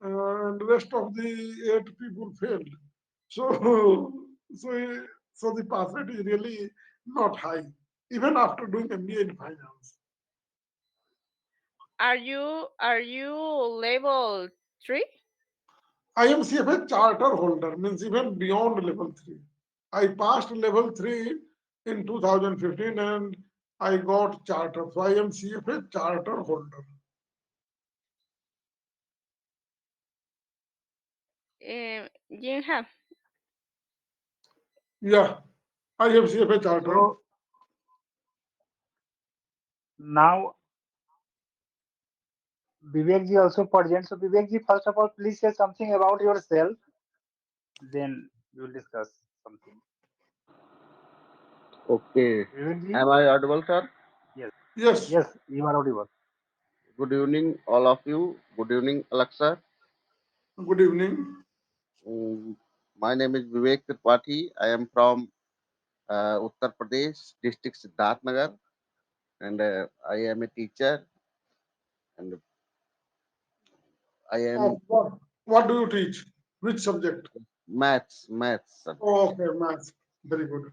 Speaker 2: and the rest of the 8 people failed. So, so, so the pass rate is really not high, even after doing MBA in finance.
Speaker 1: Are you level 3?
Speaker 2: I am CFA charter holder, means even beyond level 3. I passed level 3 in 2015 and I got charter. So I am CFA charter holder.
Speaker 1: Jingham,
Speaker 2: Yeah, I am CFA charter.
Speaker 3: So now Vivek ji also present. So Vivek ji, first of all, please say something about yourself. Then we will discuss something.
Speaker 6: Okay.
Speaker 3: Vivek ji,
Speaker 6: Am I audible, sir?
Speaker 3: yes,
Speaker 2: Yes,
Speaker 3: yes, you are audible.
Speaker 6: Good evening, all of you. Good evening, Alexa.
Speaker 2: good evening.
Speaker 6: My name is Vivek Tripathi. I am from Uttar Pradesh, district Siddharthnagar, and I am a teacher. And I am
Speaker 2: What do you teach? Which subject?
Speaker 6: maths subject.
Speaker 2: Oh, okay, maths. Very good.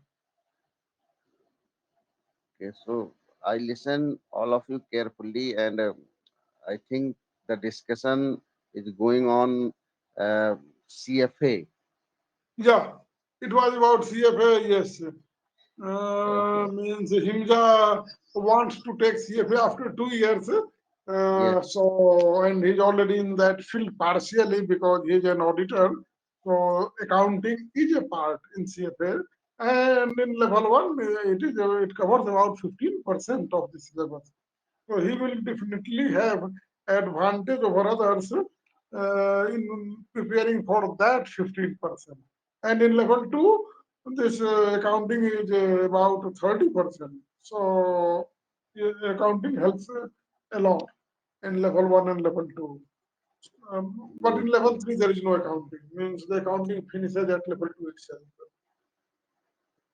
Speaker 6: Okay, so I listen all of you carefully, and I think the discussion is going on CFA.
Speaker 2: Yeah, it was about CFA, yes.
Speaker 6: Okay.
Speaker 2: Means Himja wants to take CFA after 2 years.
Speaker 6: Yes.
Speaker 2: So, and he's already in that field partially because he's an auditor. So, accounting is a part in CFA. And in level 1, it covers about 15% of the syllabus. So he will definitely have advantage over others in preparing for that 15%. And in level 2, this accounting is about 30%. So accounting helps a lot in level 1 and level 2. But in
Speaker 6: Good,
Speaker 2: level
Speaker 6: good.
Speaker 2: 3, there is no accounting. Means the accounting finishes at level 2 itself.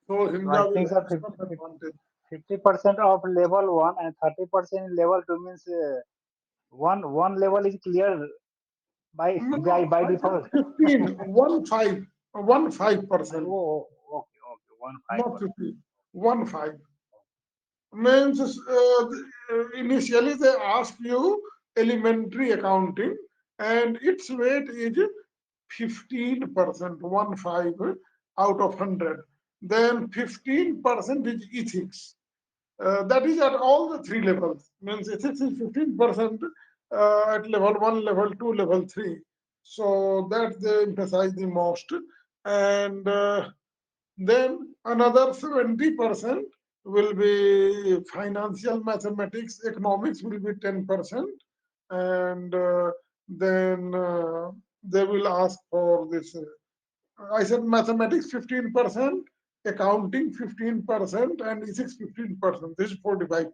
Speaker 2: So
Speaker 3: So I
Speaker 2: Himja will
Speaker 3: think
Speaker 2: have
Speaker 3: that
Speaker 2: some advantage.
Speaker 3: 50% of level one and 30% in level two means one level is clear by by
Speaker 2: No,
Speaker 3: by
Speaker 2: I said
Speaker 3: default.
Speaker 2: 15, 1 5%,
Speaker 3: Oh, okay, okay, one five
Speaker 2: not
Speaker 3: percent.
Speaker 2: 50, 1 5. Means initially they ask you elementary accounting, and its weight is 15%, 1 5 out of 100. Then 15% is ethics. That is at all the three levels. Means ethics is 15% at level 1, level 2, level 3. So that they emphasize the most. And then another 70% will be financial mathematics, economics will be 10%, and then they will ask for this. I said mathematics 15%, accounting 15%, and ethics 15%. This is 45%.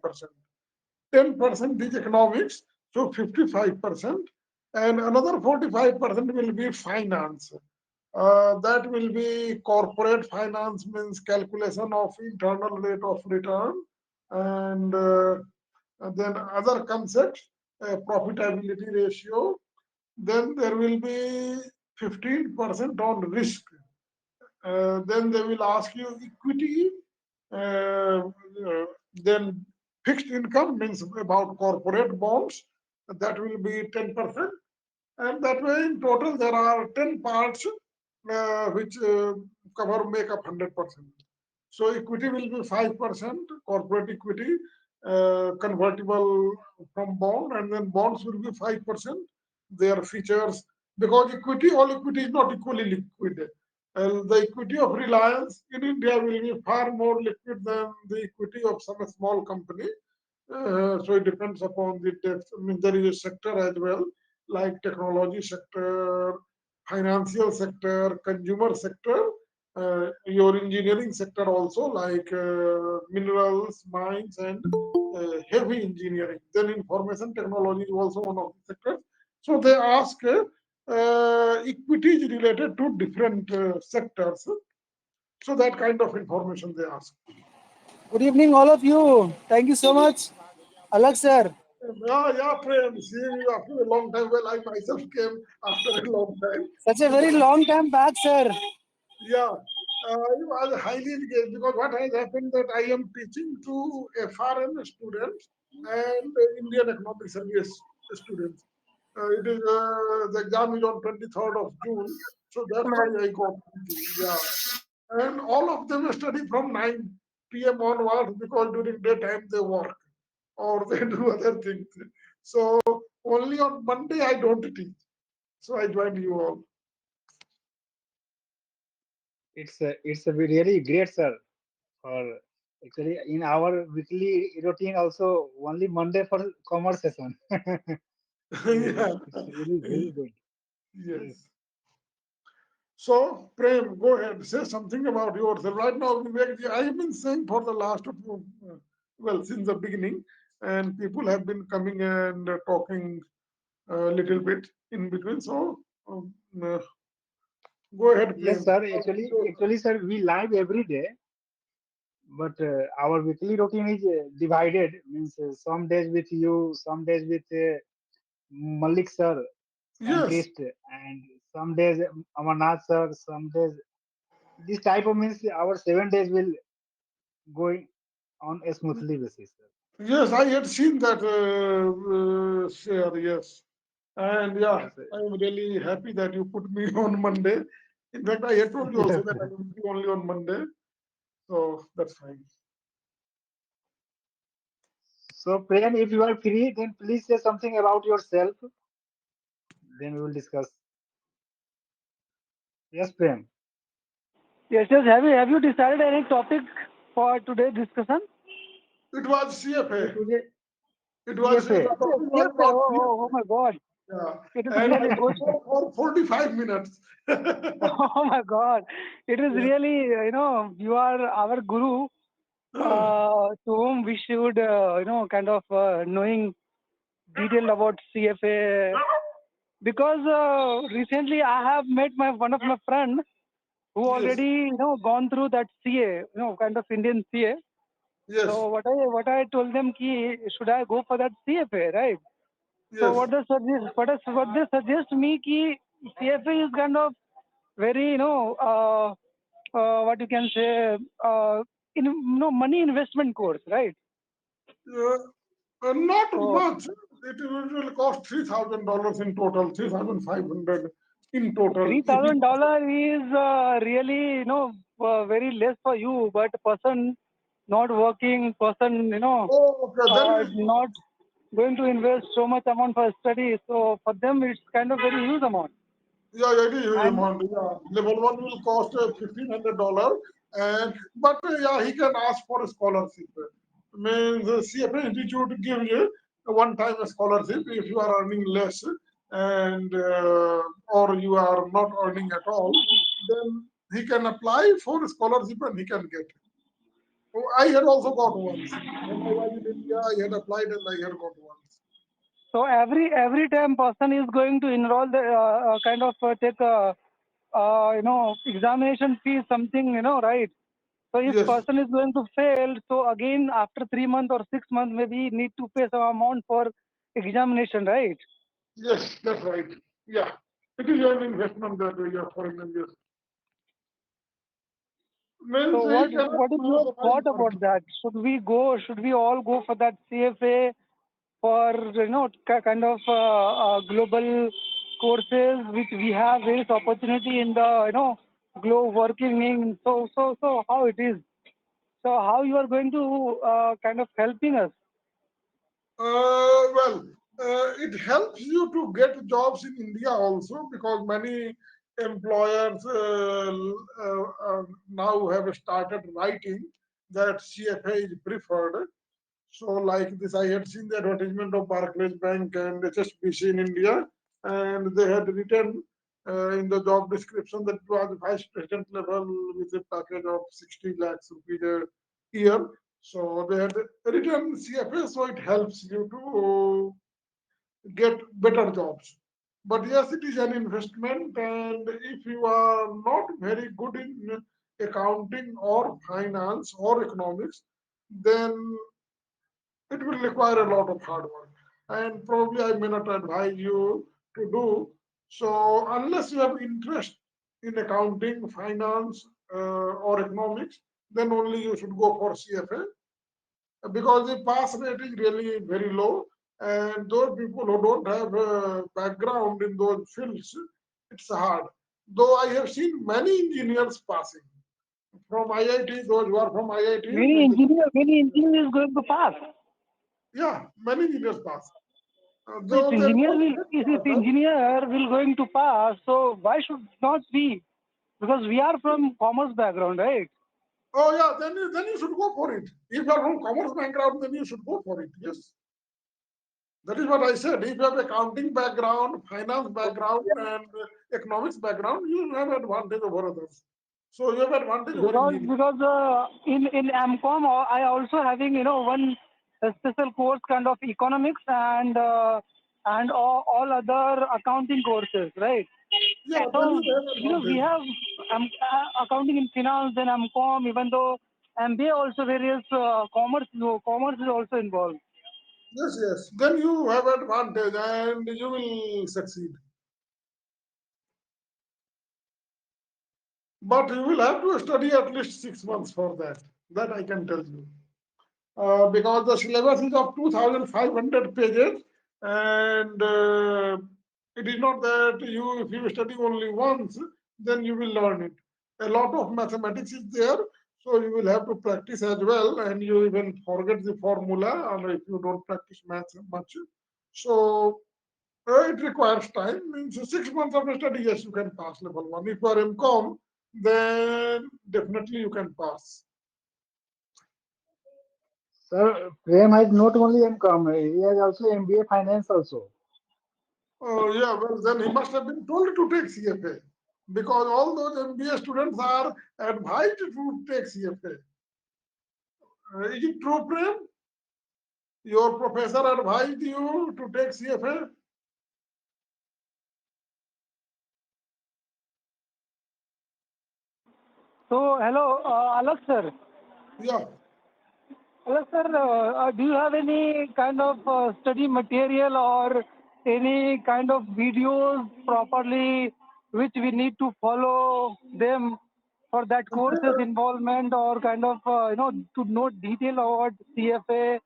Speaker 2: 10% is economics, so 55%, and another 45% will be finance. That will be corporate finance, means calculation of internal rate of return, and then other concepts, profitability ratio. Then there will be 15% on risk. Then they will ask you equity, uh, then fixed income, means about corporate bonds, that will be 10%. And that way in total there are 10 parts which cover make up 100%. So equity will be 5%, corporate equity, convertible from bond, and then bonds will be 5%. Their features, because equity, all equity is not equally liquid. The equity of Reliance in India will be far more liquid than the equity of some small company. So it depends upon the depth. I mean, there is a sector as well, like technology sector, financial sector, consumer sector, your engineering sector also, like minerals, mines, and heavy engineering. Then information technology is also one of the sectors. So they ask equities related to different sectors. So that kind of information they ask.
Speaker 7: Good evening, all of you. Thank you so much, Alakh sir.
Speaker 2: Yeah, yeah, Prem, seeing you after a long time. Well, I myself came after a long time.
Speaker 7: Such a very long time back, sir.
Speaker 2: Yeah, I was highly engaged because what has happened that I am teaching to FRM students and Indian Economic Service students. It is the exam is on 23rd of June, so that's why I got busy. Yeah, and all of them study from 9 p.m. onwards because during daytime they work or they do other things. So only on Monday I don't teach. So I joined you all.
Speaker 3: It's a really great, sir. For actually in our weekly routine also only Monday for commerce session.
Speaker 2: Yeah.
Speaker 3: It's really very good. Yes.
Speaker 2: Yes. So, Prem, go ahead, say something about yourself. Right now, Vivek, I have been saying for the last, well, since the beginning, and people have been coming and talking a little bit in between. So, uh, go ahead,
Speaker 3: Yes,
Speaker 2: Prem.
Speaker 3: sir. Actually, sir, we live every day, but our weekly routine is divided. Means some days with you, some days with Malik sir,
Speaker 2: Yes,
Speaker 3: scientist, and some days Amarnath sir, some days this type of means our 7 days will go on a smoothly basis, sir.
Speaker 2: yes, I had seen that share, yes. And yeah,
Speaker 3: Yes, sir.
Speaker 2: I am really happy that you put me on Monday. In fact, I had told you also
Speaker 3: Yes,
Speaker 2: that I
Speaker 3: sir.
Speaker 2: will be only on Monday. So that's fine.
Speaker 3: So, Prem, if you are free, then please say something about yourself. Then we will discuss. Yes, Prem.
Speaker 7: Yes, yes. Have you decided any topic for today's discussion?
Speaker 2: It was
Speaker 3: So
Speaker 2: CFA.
Speaker 3: today,
Speaker 2: It was
Speaker 3: CFA.
Speaker 2: the
Speaker 7: Yes,
Speaker 2: topic
Speaker 7: yes,
Speaker 2: was
Speaker 7: sir.
Speaker 2: about
Speaker 7: Oh my God.
Speaker 2: yeah,
Speaker 7: It is
Speaker 2: and I
Speaker 7: really good.
Speaker 2: spoke for 45 minutes.
Speaker 7: Oh my God. It is
Speaker 2: Yeah.
Speaker 7: really, you are our guru, to whom we should, kind of knowing detail about CFA. Because recently I have met one of my friend who
Speaker 2: Yes,
Speaker 7: already, gone through that CA, kind of Indian CA.
Speaker 2: yes,
Speaker 7: So what I told them ki should I go for that CFA, right? So
Speaker 2: yes,
Speaker 7: what they suggest me ki CFA is kind of very, what you can say, money investment course, right?
Speaker 2: Not
Speaker 7: So
Speaker 2: much. It will cost $3,000 in total, 3,500 in total. If you
Speaker 7: $3,000 is really, very less for you, but person not working, person,
Speaker 2: oh, okay, then
Speaker 7: not going to invest so much amount for study. So for them, it's kind of very huge amount.
Speaker 2: yeah, it is huge
Speaker 7: And
Speaker 2: amount. Yeah, level one will cost $1,500, and but yeah, he can ask for a scholarship. Means the CFA Institute gives you a one-time scholarship if you are earning less and or you are not earning at all. Then he can apply for a scholarship and he can get it. Oh, I had also got once when I was in India. I had applied and I had got once.
Speaker 7: so every time person is going to enroll the kind of take a examination fee something, right? So if
Speaker 2: Yes,
Speaker 7: person is going to fail, so again after 3 months or 6 months, maybe need to pay some amount for examination, right?
Speaker 2: yes, that's right. Yeah, it is an investment that we are foreign investment.
Speaker 7: So
Speaker 2: Means
Speaker 7: what
Speaker 2: he cannot
Speaker 7: what is your
Speaker 2: survive
Speaker 7: thought about
Speaker 2: working.
Speaker 7: that? Should we go? Should we all go for that CFA for kind of global courses which we have various opportunity in the globe working in so how it is? So how you are going to kind of helping us?
Speaker 2: Well, it helps you to get jobs in India also because many employers now have started writing that CFA is preferred. So, like this, I had seen the advertisement of Barclays Bank and HSBC in India, and they had written in the job description that it was vice president level with a package of 60 lakhs rupees a year. So they had written CFA, so it helps you to get better jobs. But yes, it is an investment, and if you are not very good in accounting or finance or economics, then it will require a lot of hard work. And probably I may not advise you to do so unless you have interest in accounting, finance, or economics. Then only you should go for CFA because the pass rate is really very low. And those people who don't have a background in those fields, it's hard. Though I have seen many engineers passing from IIT, those who are from IIT, from the
Speaker 7: Many engineers going to pass.
Speaker 2: yeah, many engineers pass.
Speaker 7: So if
Speaker 2: Though they
Speaker 7: engineer
Speaker 2: don't
Speaker 7: will
Speaker 2: get
Speaker 7: if
Speaker 2: started.
Speaker 7: engineer will going to pass, so why should not we? Because we are from commerce background, right?
Speaker 2: Oh yeah, then you should go for it. If you are from commerce background, then you should go for it. Yes, that is what I said. If you have accounting background, finance background, and economics background, you have advantage over others. So you have advantage over engineers.
Speaker 7: Because in MCOM I also having one special course kind of economics and all other accounting courses, right?
Speaker 2: Yeah, then
Speaker 7: So
Speaker 2: you have
Speaker 7: we
Speaker 2: advantage.
Speaker 7: have accounting in finance and MCOM, even though MBA also various commerce is also involved.
Speaker 2: Yes, yes. Then you have advantage, and you will succeed. But you will have to study at least 6 months for that. That I can tell you. Because the syllabus is of 2,500 pages, and it is not that you, if you study only once, then you will learn it. A lot of mathematics is there, so you will have to practice as well, and you even forget the formula, or if you don't practice maths much. So it requires time. Means 6 months of study, yes, you can pass level one. If you are MCOM, then definitely you can pass.
Speaker 3: Sir, Prem has not only M.Com, he has also MBA Finance also.
Speaker 2: Oh, yeah, well, then he must have been told to take CFA because all those MBA students are advised to take CFA. Is it true, Prem? Your professor advised you to take CFA?
Speaker 7: So hello, Alakh sir.
Speaker 2: Yeah.
Speaker 7: Hello, sir. Do you have any kind of study material or any kind of videos properly which we need to follow them for that courses involvement or kind of to know detail about CFA?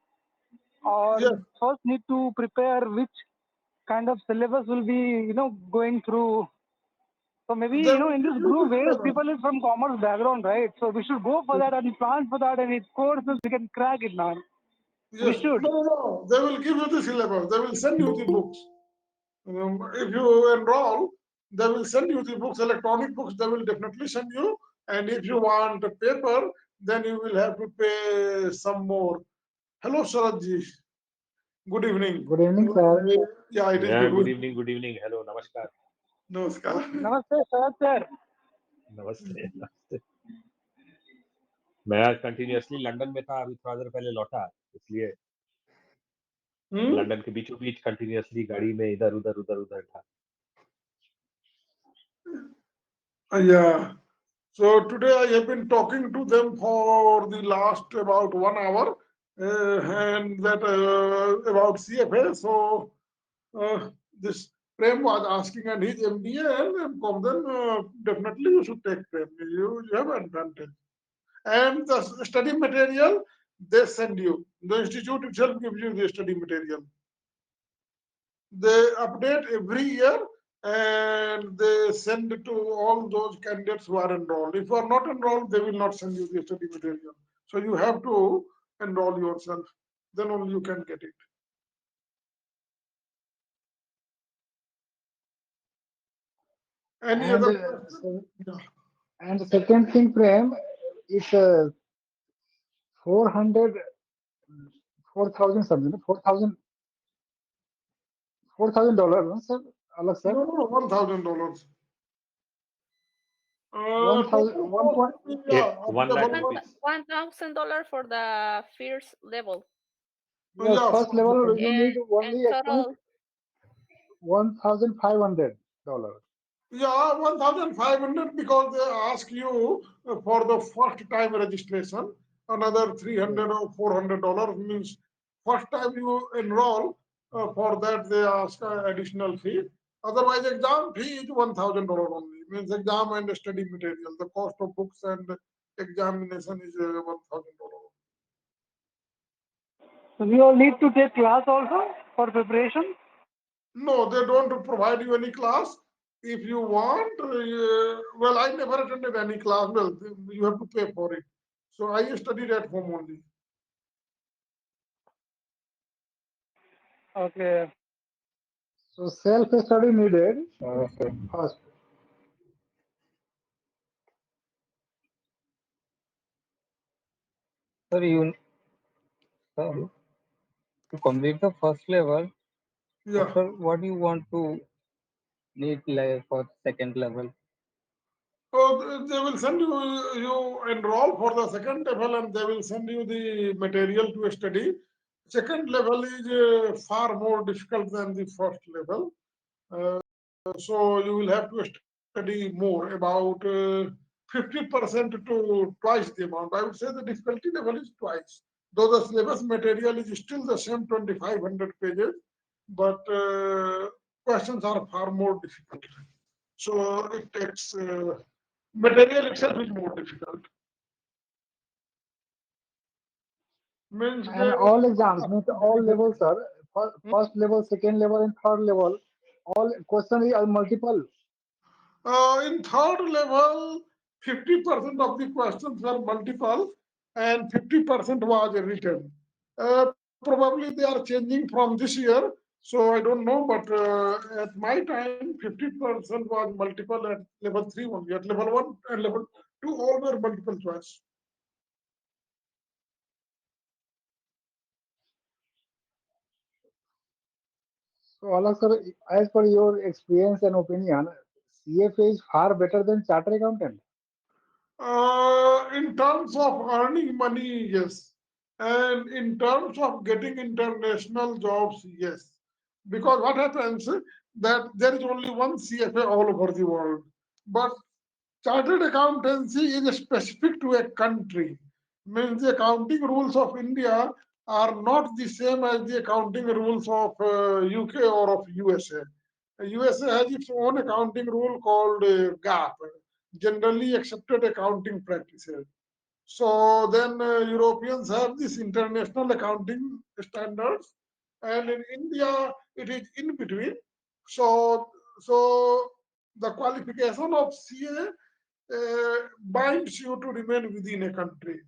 Speaker 7: or
Speaker 2: Yes,
Speaker 7: first need to prepare which kind of syllabus will be going through? So maybe
Speaker 2: they will
Speaker 7: in
Speaker 2: give
Speaker 7: this
Speaker 2: you the
Speaker 7: group various
Speaker 2: syllabus.
Speaker 7: people is from commerce background, right? So we should go for that and plan for that, and it's courses we can crack it now. We
Speaker 2: Yes,
Speaker 7: should.
Speaker 2: no. They will give you the syllabus. They will send you the books. If you enroll, they will send you the books, electronic books. They will definitely send you. And if you want a paper, then you will have to pay some more. Hello, Sharadji. Good evening.
Speaker 3: Good evening, sir.
Speaker 2: Yeah, it is
Speaker 8: Yeah,
Speaker 2: good.
Speaker 8: good evening, good evening. Hello, namaskar.
Speaker 2: Namaskar.
Speaker 7: Namaste, sir.
Speaker 8: नमस्ते नमस्ते। मैं आज continuously London में था, अभी थोड़ा देर पहले लौटा, इसलिए
Speaker 2: Hmm?
Speaker 8: लंदन के बीचों बीच कंटिन्यूअसली गाड़ी में इधर उधर उधर उधर था।
Speaker 2: Yeah. So today I have been talking to them for the last about 1 hour, and that about CFA. So this Prem was asking, and his MBA and Comden, definitely you should take Prem. You have advantage. And the study material they send you. The institute itself gives you the study material. They update every year and they send it to all those candidates who are enrolled. If you are not enrolled, they will not send you the study material. So you have to enroll yourself. Then only you can get it. Any
Speaker 3: And
Speaker 2: other question? Yeah.
Speaker 3: and the second thing, Prem, it's 400, 4,000 something, $4,000, no, sir? Alakh, sir?
Speaker 2: No, no, $1,000.
Speaker 3: One thousand,
Speaker 2: Total
Speaker 3: one
Speaker 2: cost
Speaker 3: point.
Speaker 2: will be,
Speaker 8: Yeah,
Speaker 2: yeah,
Speaker 8: 1 lakh
Speaker 2: applicable
Speaker 8: rupees.
Speaker 1: $1,000 for the first level,
Speaker 3: Yes,
Speaker 2: yeah,
Speaker 3: first
Speaker 2: for
Speaker 3: level
Speaker 2: the,
Speaker 3: you need
Speaker 1: and
Speaker 3: only expense
Speaker 1: total
Speaker 3: $1,500.
Speaker 2: yeah, 1,500 because they ask you for the first time registration, another
Speaker 3: Yes.
Speaker 2: 300 or $400 means first time you enroll, for that they ask additional fee. Otherwise, exam fee is $1,000 only. Means exam and study material. The cost of books and examination is $1,000.
Speaker 7: So we all need to take class also for preparation.
Speaker 2: No, they don't provide you any class. If you want, well, I never attended any class. Well, you have to pay for it. So I studied at home only.
Speaker 7: Okay.
Speaker 3: So self-study needed
Speaker 5: Okay.
Speaker 3: first.
Speaker 5: Sir, sir, to complete the first level,
Speaker 2: Yeah.
Speaker 5: after what you want to need like for second level?
Speaker 2: So they will send you, you enroll for the second level and they will send you the material to study. Second level is far more difficult than the first level. So you will have to study more, about 50% to twice the amount. I would say the difficulty level is twice. Though the syllabus material is still the same 2,500 pages, but questions are far more difficult. So it takes, material itself is more difficult. Means
Speaker 3: And
Speaker 2: they
Speaker 3: all
Speaker 2: will
Speaker 3: exams,
Speaker 2: ask
Speaker 3: means
Speaker 2: you
Speaker 3: all
Speaker 2: very, very.
Speaker 3: levels, sir. First level, second level, and third level. All questions are multiple.
Speaker 2: In third level, 50% of the questions were multiple and 50% was written. Probably they are changing from this year, so I don't know, but at my time, 50% was multiple at level 3 only. At level 1 and level 2, all were multiple choice.
Speaker 3: So, Alakh, sir, as per your experience and opinion, CFA is far better than charter accountant.
Speaker 2: In terms of earning money, yes. And in terms of getting international jobs, yes. Because what happens that there is only one CFA all over the world. But chartered accountancy is specific to a country. Means the accounting rules of India are not the same as the accounting rules of UK or of USA. USA has its own accounting rule called GAAP, generally accepted accounting practices. So then Europeans have this international accounting standards, and in India it is in between. So so the qualification of CA binds you to remain within a country.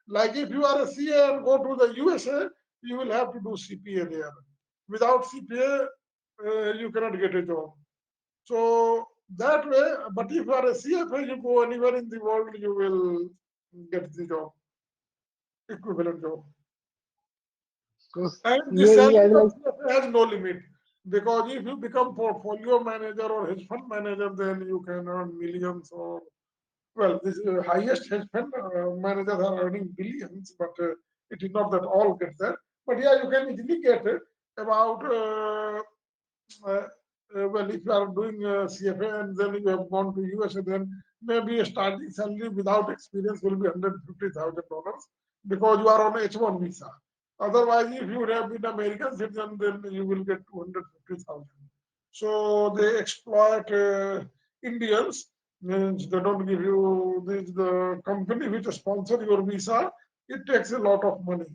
Speaker 2: Like if you are a CA and go to the USA, you will have to do CPA there. Without CPA, you cannot get a job. So that way, but if you are a CFA, you go anywhere in the world, you will get the job, equivalent job.
Speaker 3: So
Speaker 2: And the
Speaker 3: CAE
Speaker 2: salary
Speaker 3: as
Speaker 2: of
Speaker 3: like
Speaker 2: CFA has no limit, because if you become portfolio manager or hedge fund manager, then you can earn millions, or well, this highest hedge fund managers are earning billions, but it is not that all get that. But yeah, you can easily get about uh, well, if you are doing CFA and then you have gone to USA, then maybe a starting salary without experience will be $150,000, because you are on H1 visa. Otherwise, if you would have been American citizen, then you will get 250,000. So they exploit Indians. Means they don't give you this, the company which sponsor your visa. It takes a lot of money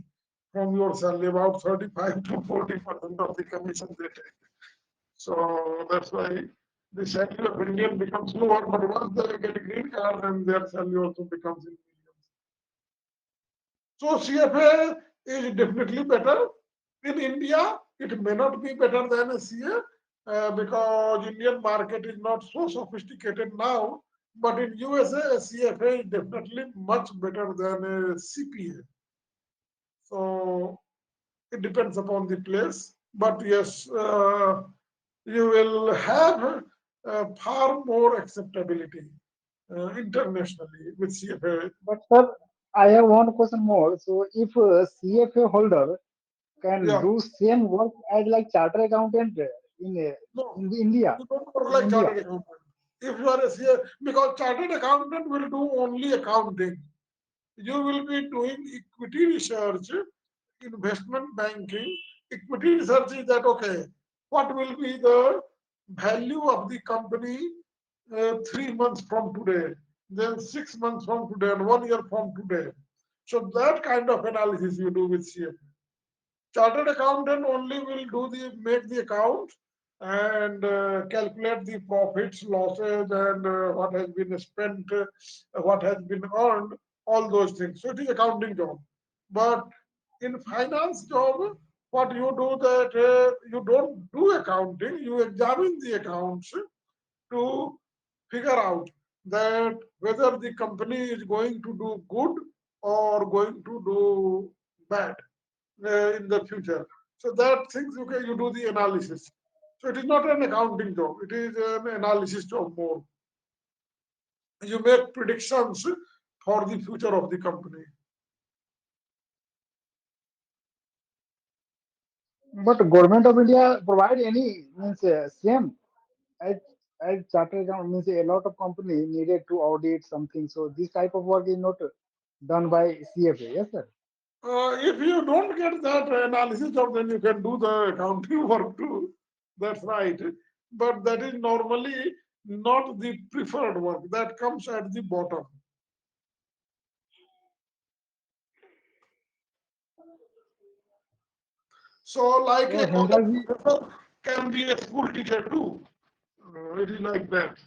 Speaker 2: from your salary, about 35 to 40% of the commission they take. So that's why the salary of Indian becomes lower, but once they get a green card, then their salary also becomes in millions. So CFA is definitely better. In India, it may not be better than a CA because Indian market is not so sophisticated now. But in USA, a CFA is definitely much better than a CPA. So it depends upon the place. But yes, you will have far more acceptability internationally with CFA.
Speaker 3: but sir, I have one question more. So if a CFA holder can
Speaker 2: Yeah,
Speaker 3: do same work as like charter accountant
Speaker 2: no,
Speaker 3: in the India,
Speaker 2: you don't work
Speaker 3: in
Speaker 2: like
Speaker 3: India.
Speaker 2: chartered accountant. If you are a CFA, because chartered accountant will do only accounting. You will be doing equity research, investment banking. Equity research is that okay, what will be the value of the company 3 months from today, then 6 months from today, and 1 year from today. So that kind of analysis you do with CFA. Chartered accountant only will do the make the account and calculate the profits, losses, and what has been spent, what has been earned, all those things. So it is accounting job. But in finance job, what you do that you don't do accounting, you examine the accounts to figure out that whether the company is going to do good or going to do bad in the future. So that things you do the analysis. So it is not an accounting job. It is an analysis job more. You make predictions for the future of the company.
Speaker 3: But government of India provide any means same as chartered account means a lot of company needed to audit something. So this type of work is not done by CFA. Yes, sir.
Speaker 2: If you don't get that analysis job, then you can do the accounting work too. That's right. But that is normally not the preferred work. That comes at the bottom. So, like
Speaker 3: So
Speaker 2: a college
Speaker 3: Hemraj ji,
Speaker 2: professor can be a school teacher too. It is like that.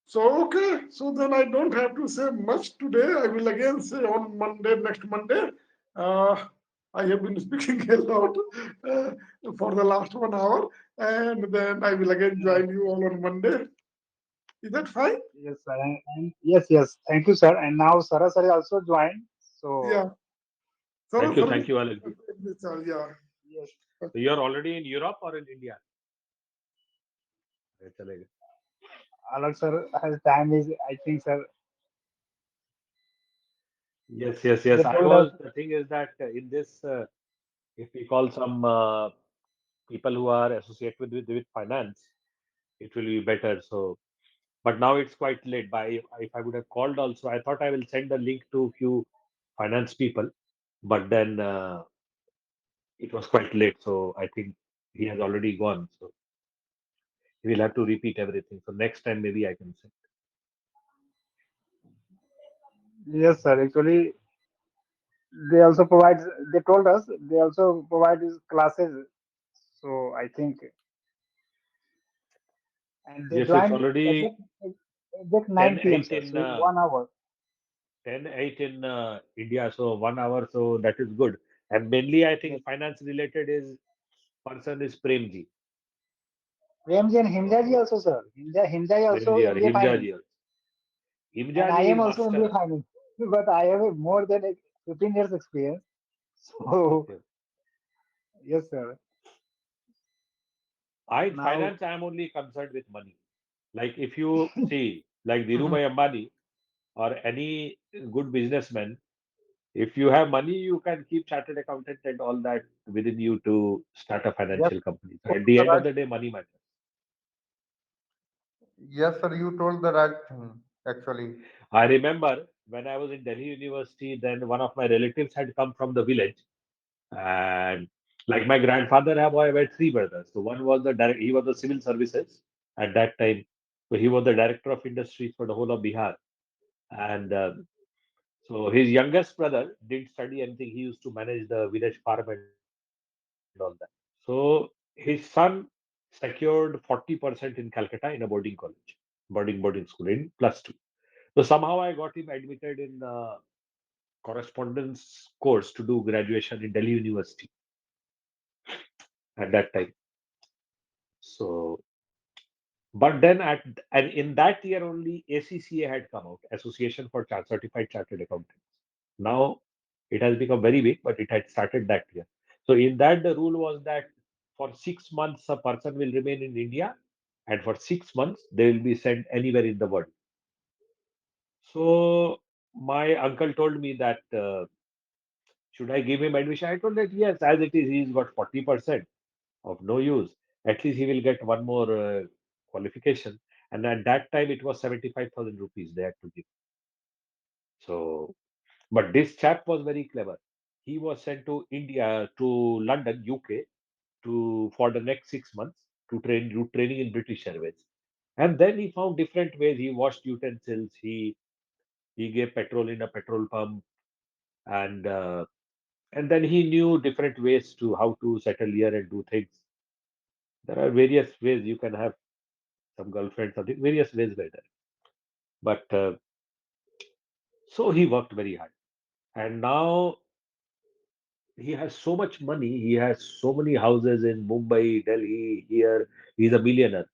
Speaker 2: So, okay, so then I don't have to say much today. I will again say on Monday, next Monday. Uh, I have been speaking a lot uh, for the last 1 hour, and then I will again join you all on Monday. Is that fine?
Speaker 3: yes, sir. And yes, yes. Thank you, sir. And now Sarah sir also joined. So
Speaker 2: Yeah. Sarah,
Speaker 8: Thank
Speaker 2: service.
Speaker 8: you, Alec.
Speaker 2: Yeah.
Speaker 3: yes,
Speaker 8: So you're already in Europe or in India? अरे चलेगा.
Speaker 3: Alak sir has time is I think sir
Speaker 8: Yes.
Speaker 3: they
Speaker 8: I
Speaker 3: told us.
Speaker 8: was. The thing is that in this, if we call some people who are associated with finance, it will be better. So, but now it's quite late. By if I would have called also, I thought I will send a link to few finance people, but then it was quite late. So I think he has already gone. So he will have to repeat everything. So next time maybe I can send.
Speaker 3: Yes, sir. Actually, they also provide. They told us they also provide these classes. So I think, and they
Speaker 8: Yes, it's
Speaker 3: join
Speaker 8: already
Speaker 3: exact 9 p.m.
Speaker 8: 10:08
Speaker 3: sir.
Speaker 8: in
Speaker 3: So in 1 hour.
Speaker 8: 10:08 in India. So 1 hour. So that is good. And mainly I
Speaker 3: Yes.
Speaker 8: think finance related is person is Premji.
Speaker 3: Premji and Himjaji also, sir. Himjaji also
Speaker 8: Premji or
Speaker 3: MBA Finance,
Speaker 8: Himjaji also.
Speaker 3: and I
Speaker 8: Himjaji
Speaker 3: am
Speaker 8: is
Speaker 3: also MBA
Speaker 8: master.
Speaker 3: Finance, but I have a more than 15 years experience. So
Speaker 8: Okay.
Speaker 3: yes, sir.
Speaker 8: I
Speaker 3: Now,
Speaker 8: finance, I am only concerned with money. Like if you see, like Dhirubhai Ambani or any good businessman, if you have money, you can keep chartered accountant and all that within you to start a
Speaker 4: Yes,
Speaker 8: financial company. So
Speaker 4: told
Speaker 8: at the
Speaker 4: the
Speaker 8: end of
Speaker 4: right.
Speaker 8: the day, money matters.
Speaker 4: Yes, sir, you told the right thing, actually.
Speaker 8: I remember when I was in Delhi University, then one of my relatives had come from the village, and like my grandfather have I had three brothers. So one was he was the civil services at that time. So he was the director of industries for the whole of Bihar. And so his youngest brother didn't study anything. He used to manage the village farm and all that. So his son secured 40% in Calcutta in a boarding college, boarding school in plus two. So somehow I got him admitted in correspondence course to do graduation in Delhi University at that time. So, but then and in that year only ACCA had come out, Association for Certified Chartered Accountants. Now it has become very big, but it had started that year. So in that the rule was that for 6 months a person will remain in India, and for 6 months they will be sent anywhere in the world. So my uncle told me that should I give him admission? I told that yes, as it is, he's got 40% of no use. At least he will get one more qualification. And at that time, it was 75,000 rupees they had to give. So, but this chap was very clever. He was sent to India, to London, UK, to for the next 6 months to do training in British Airways. And then he found different ways. He washed utensils. He gave petrol in a petrol pump, and and then he knew different ways to how to settle here and do things. There are various ways you can have some girlfriend, something, various ways were there. But so he worked very hard. And now he has so much money. He has so many houses in Mumbai, Delhi, here. He's a millionaire.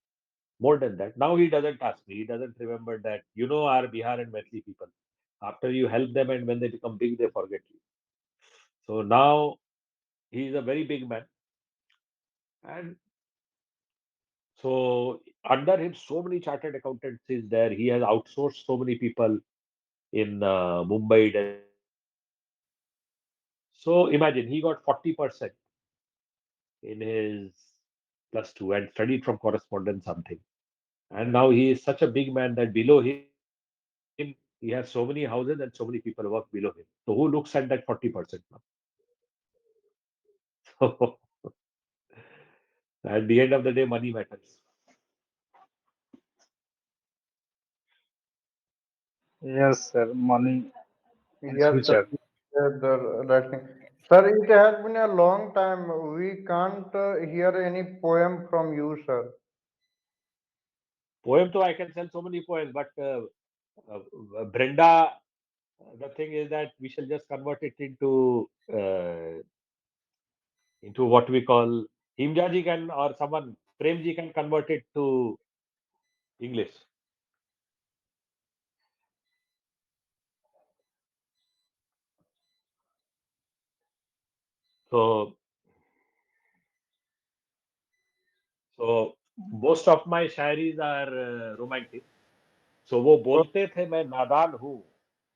Speaker 8: More than that. Now he doesn't ask me. He doesn't remember that. You know, our Bihar and Maithili people. After you help them and when they become big, they forget you. So now he is a very big man. And so under him, so many chartered accountants is there. He has outsourced so many people in Mumbai, Delhi. So imagine he got 40% in his plus two and studied from correspondence something. And now he is such a big man that below him he has so many houses and so many people work below him. So who looks at that 40% now? So at the end of the day, money matters.
Speaker 3: yes, sir. Money and
Speaker 4: Yes, sir,
Speaker 3: future.
Speaker 4: you said the right thing. Sir, it has been a long time. We can't hear any poem from you, sir.
Speaker 8: Poem, though I can sell so many poems, but Brenda, the thing is that we shall just convert it into what we call Himjaji can or someone Premji can convert it to English. So so most of my shayaris are romantic. So वो
Speaker 4: Oh,
Speaker 8: बोलते थे मैं नादान हूँ,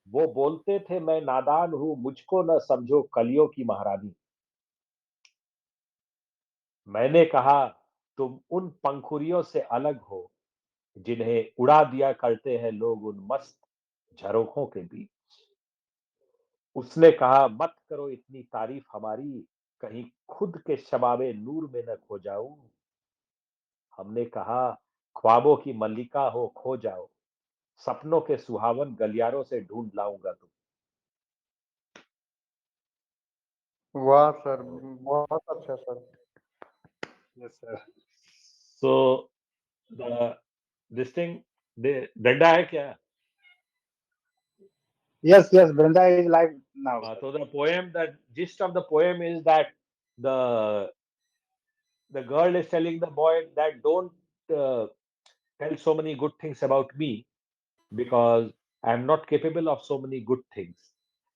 Speaker 8: वो बोलते थे मैं नादान हूँ, मुझको न समझो कलियों की महारानी. मैंने कहा तुम उन पंखुड़ियों से अलग हो जिन्हें उड़ा दिया करते हैं लोग उन मस्त झरोखों के बीच। उसने कहा, मत करो इतनी तारीफ हमारी, कहीं खुद के शबाबे नूर में न खो जाऊं। हमने कहा, ख्वाबों की मल्लिका हो खो जाओ, सपनों के सुहावन गलियारों से ढूंढ लाऊंगा तुम।
Speaker 4: वाह सर, बहुत अच्छा sir.
Speaker 3: Yes, sir.
Speaker 8: So the this thing, डंडा है क्या?
Speaker 3: Yes, yes. Brenda is live now, sir.
Speaker 8: So the poem, the gist of the poem is that the the girl is telling the boy that don't uh, tell so many good things about me because I am not capable of so many good things.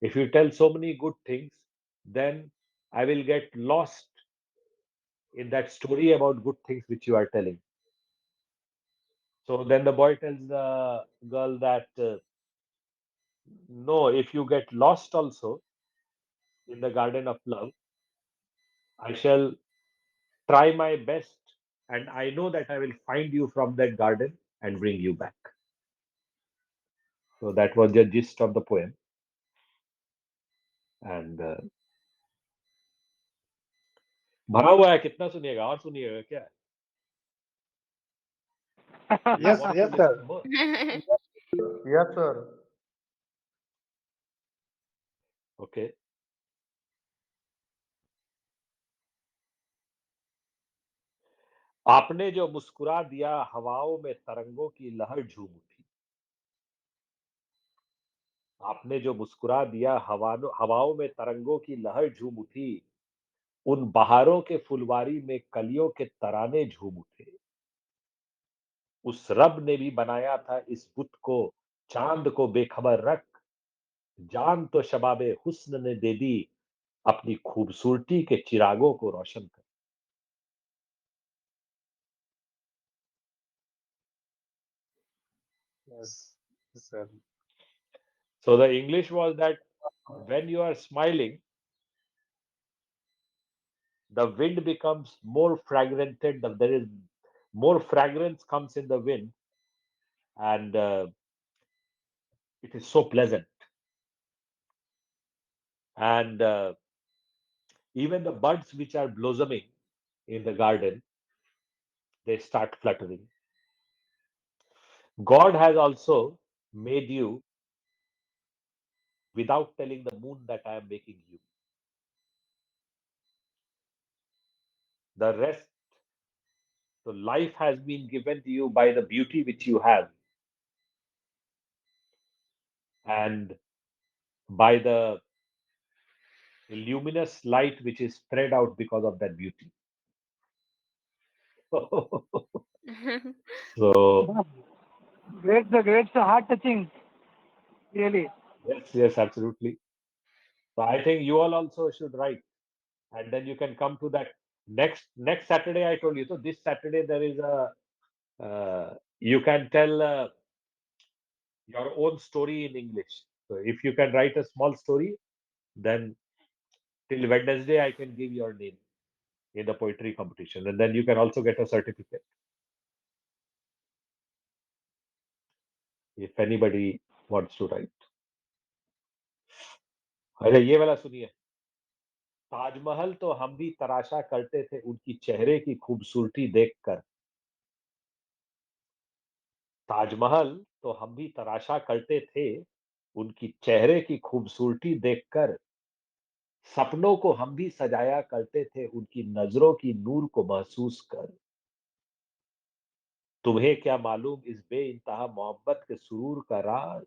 Speaker 8: If you tell so many good things, then I will get lost in that story about good things which you are telling. So then the boy tells the girl that no, if you get lost also in the garden of love, I shall try my best, and I know that I will find you from that garden and bring you back. So that was the gist of the poem. And भरा हुआ है, कितना सुनिएगा और सुनिएगा क्या? You
Speaker 3: Yes,
Speaker 8: want to
Speaker 3: yes, sir.
Speaker 8: listen more?
Speaker 4: Yes sir.
Speaker 8: Okay. आपने जो मुस्कुरा दिया हवाओं में तरंगों की लहर झूम उठी। आपने जो मुस्कुरा दिया हवाओं में तरंगों की लहर झूम उठी। उन बहारों के फुलवारी में कलियों के तराने झूम उठे। उस रब ने भी बनाया था इस बुत को, चांद को बेखबर रख। जान तो शबाबे हुस्न ने दे दी, अपनी खूबसूरती के चिरागों को रोशन कर।
Speaker 3: Yes, yes, sir.
Speaker 8: So the English was that when you are smiling, the wind becomes more fragranted. There is more fragrance comes in the wind, and it is so pleasant. And even the buds which are blossoming in the garden, they start fluttering. God has also made you without telling the moon that I am making you. The rest, so life has been given to you by the beauty which you have and by the luminous light which is spread out because of that beauty. So,
Speaker 7: Great, the great, so heart touching, really.
Speaker 8: yes, yes, absolutely. So I think you all also should write, and then you can come to that next Saturday. I told you. So this Saturday there is a you can tell your own story in English. So if you can write a small story, then till Wednesday I can give your name in the poetry competition, and then you can also get a certificate if anybody wants to write. अच्छा ये वाला सुनिए। ताजमहल तो हम भी तराशा करते थे उनकी चेहरे की खूबसूरती देखकर। ताजमहल तो हम भी तराशा करते थे उनकी चेहरे की खूबसूरती देखकर। सपनों को हम भी सजाया करते थे उनकी नजरों की नूर को महसूस कर। तुम्हें क्या मालूम इस बेइंतहा मोहब्बत के सुरूर का राज।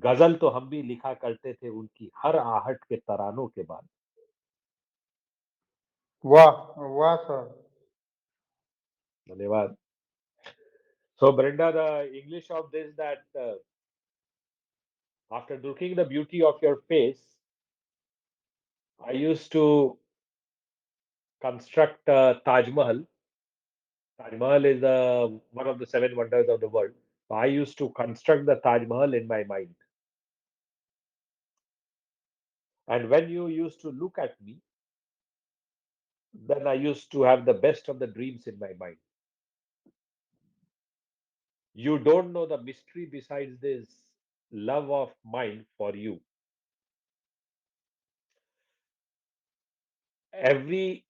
Speaker 8: गजल तो हम भी लिखा करते थे उनकी हर आहट के तरानों के बाद।
Speaker 4: वाह वाह सर।
Speaker 8: धन्यवाद। So Brenda, the English of this that after looking the beauty of your face, I used to construct Taj Mahal. Taj Mahal is one of the seven wonders of the world. So I used to construct the Taj Mahal in my mind. And when you used to look at me, then I used to have the best of the dreams in my mind. You don't know the mystery besides this love of mine for you. Every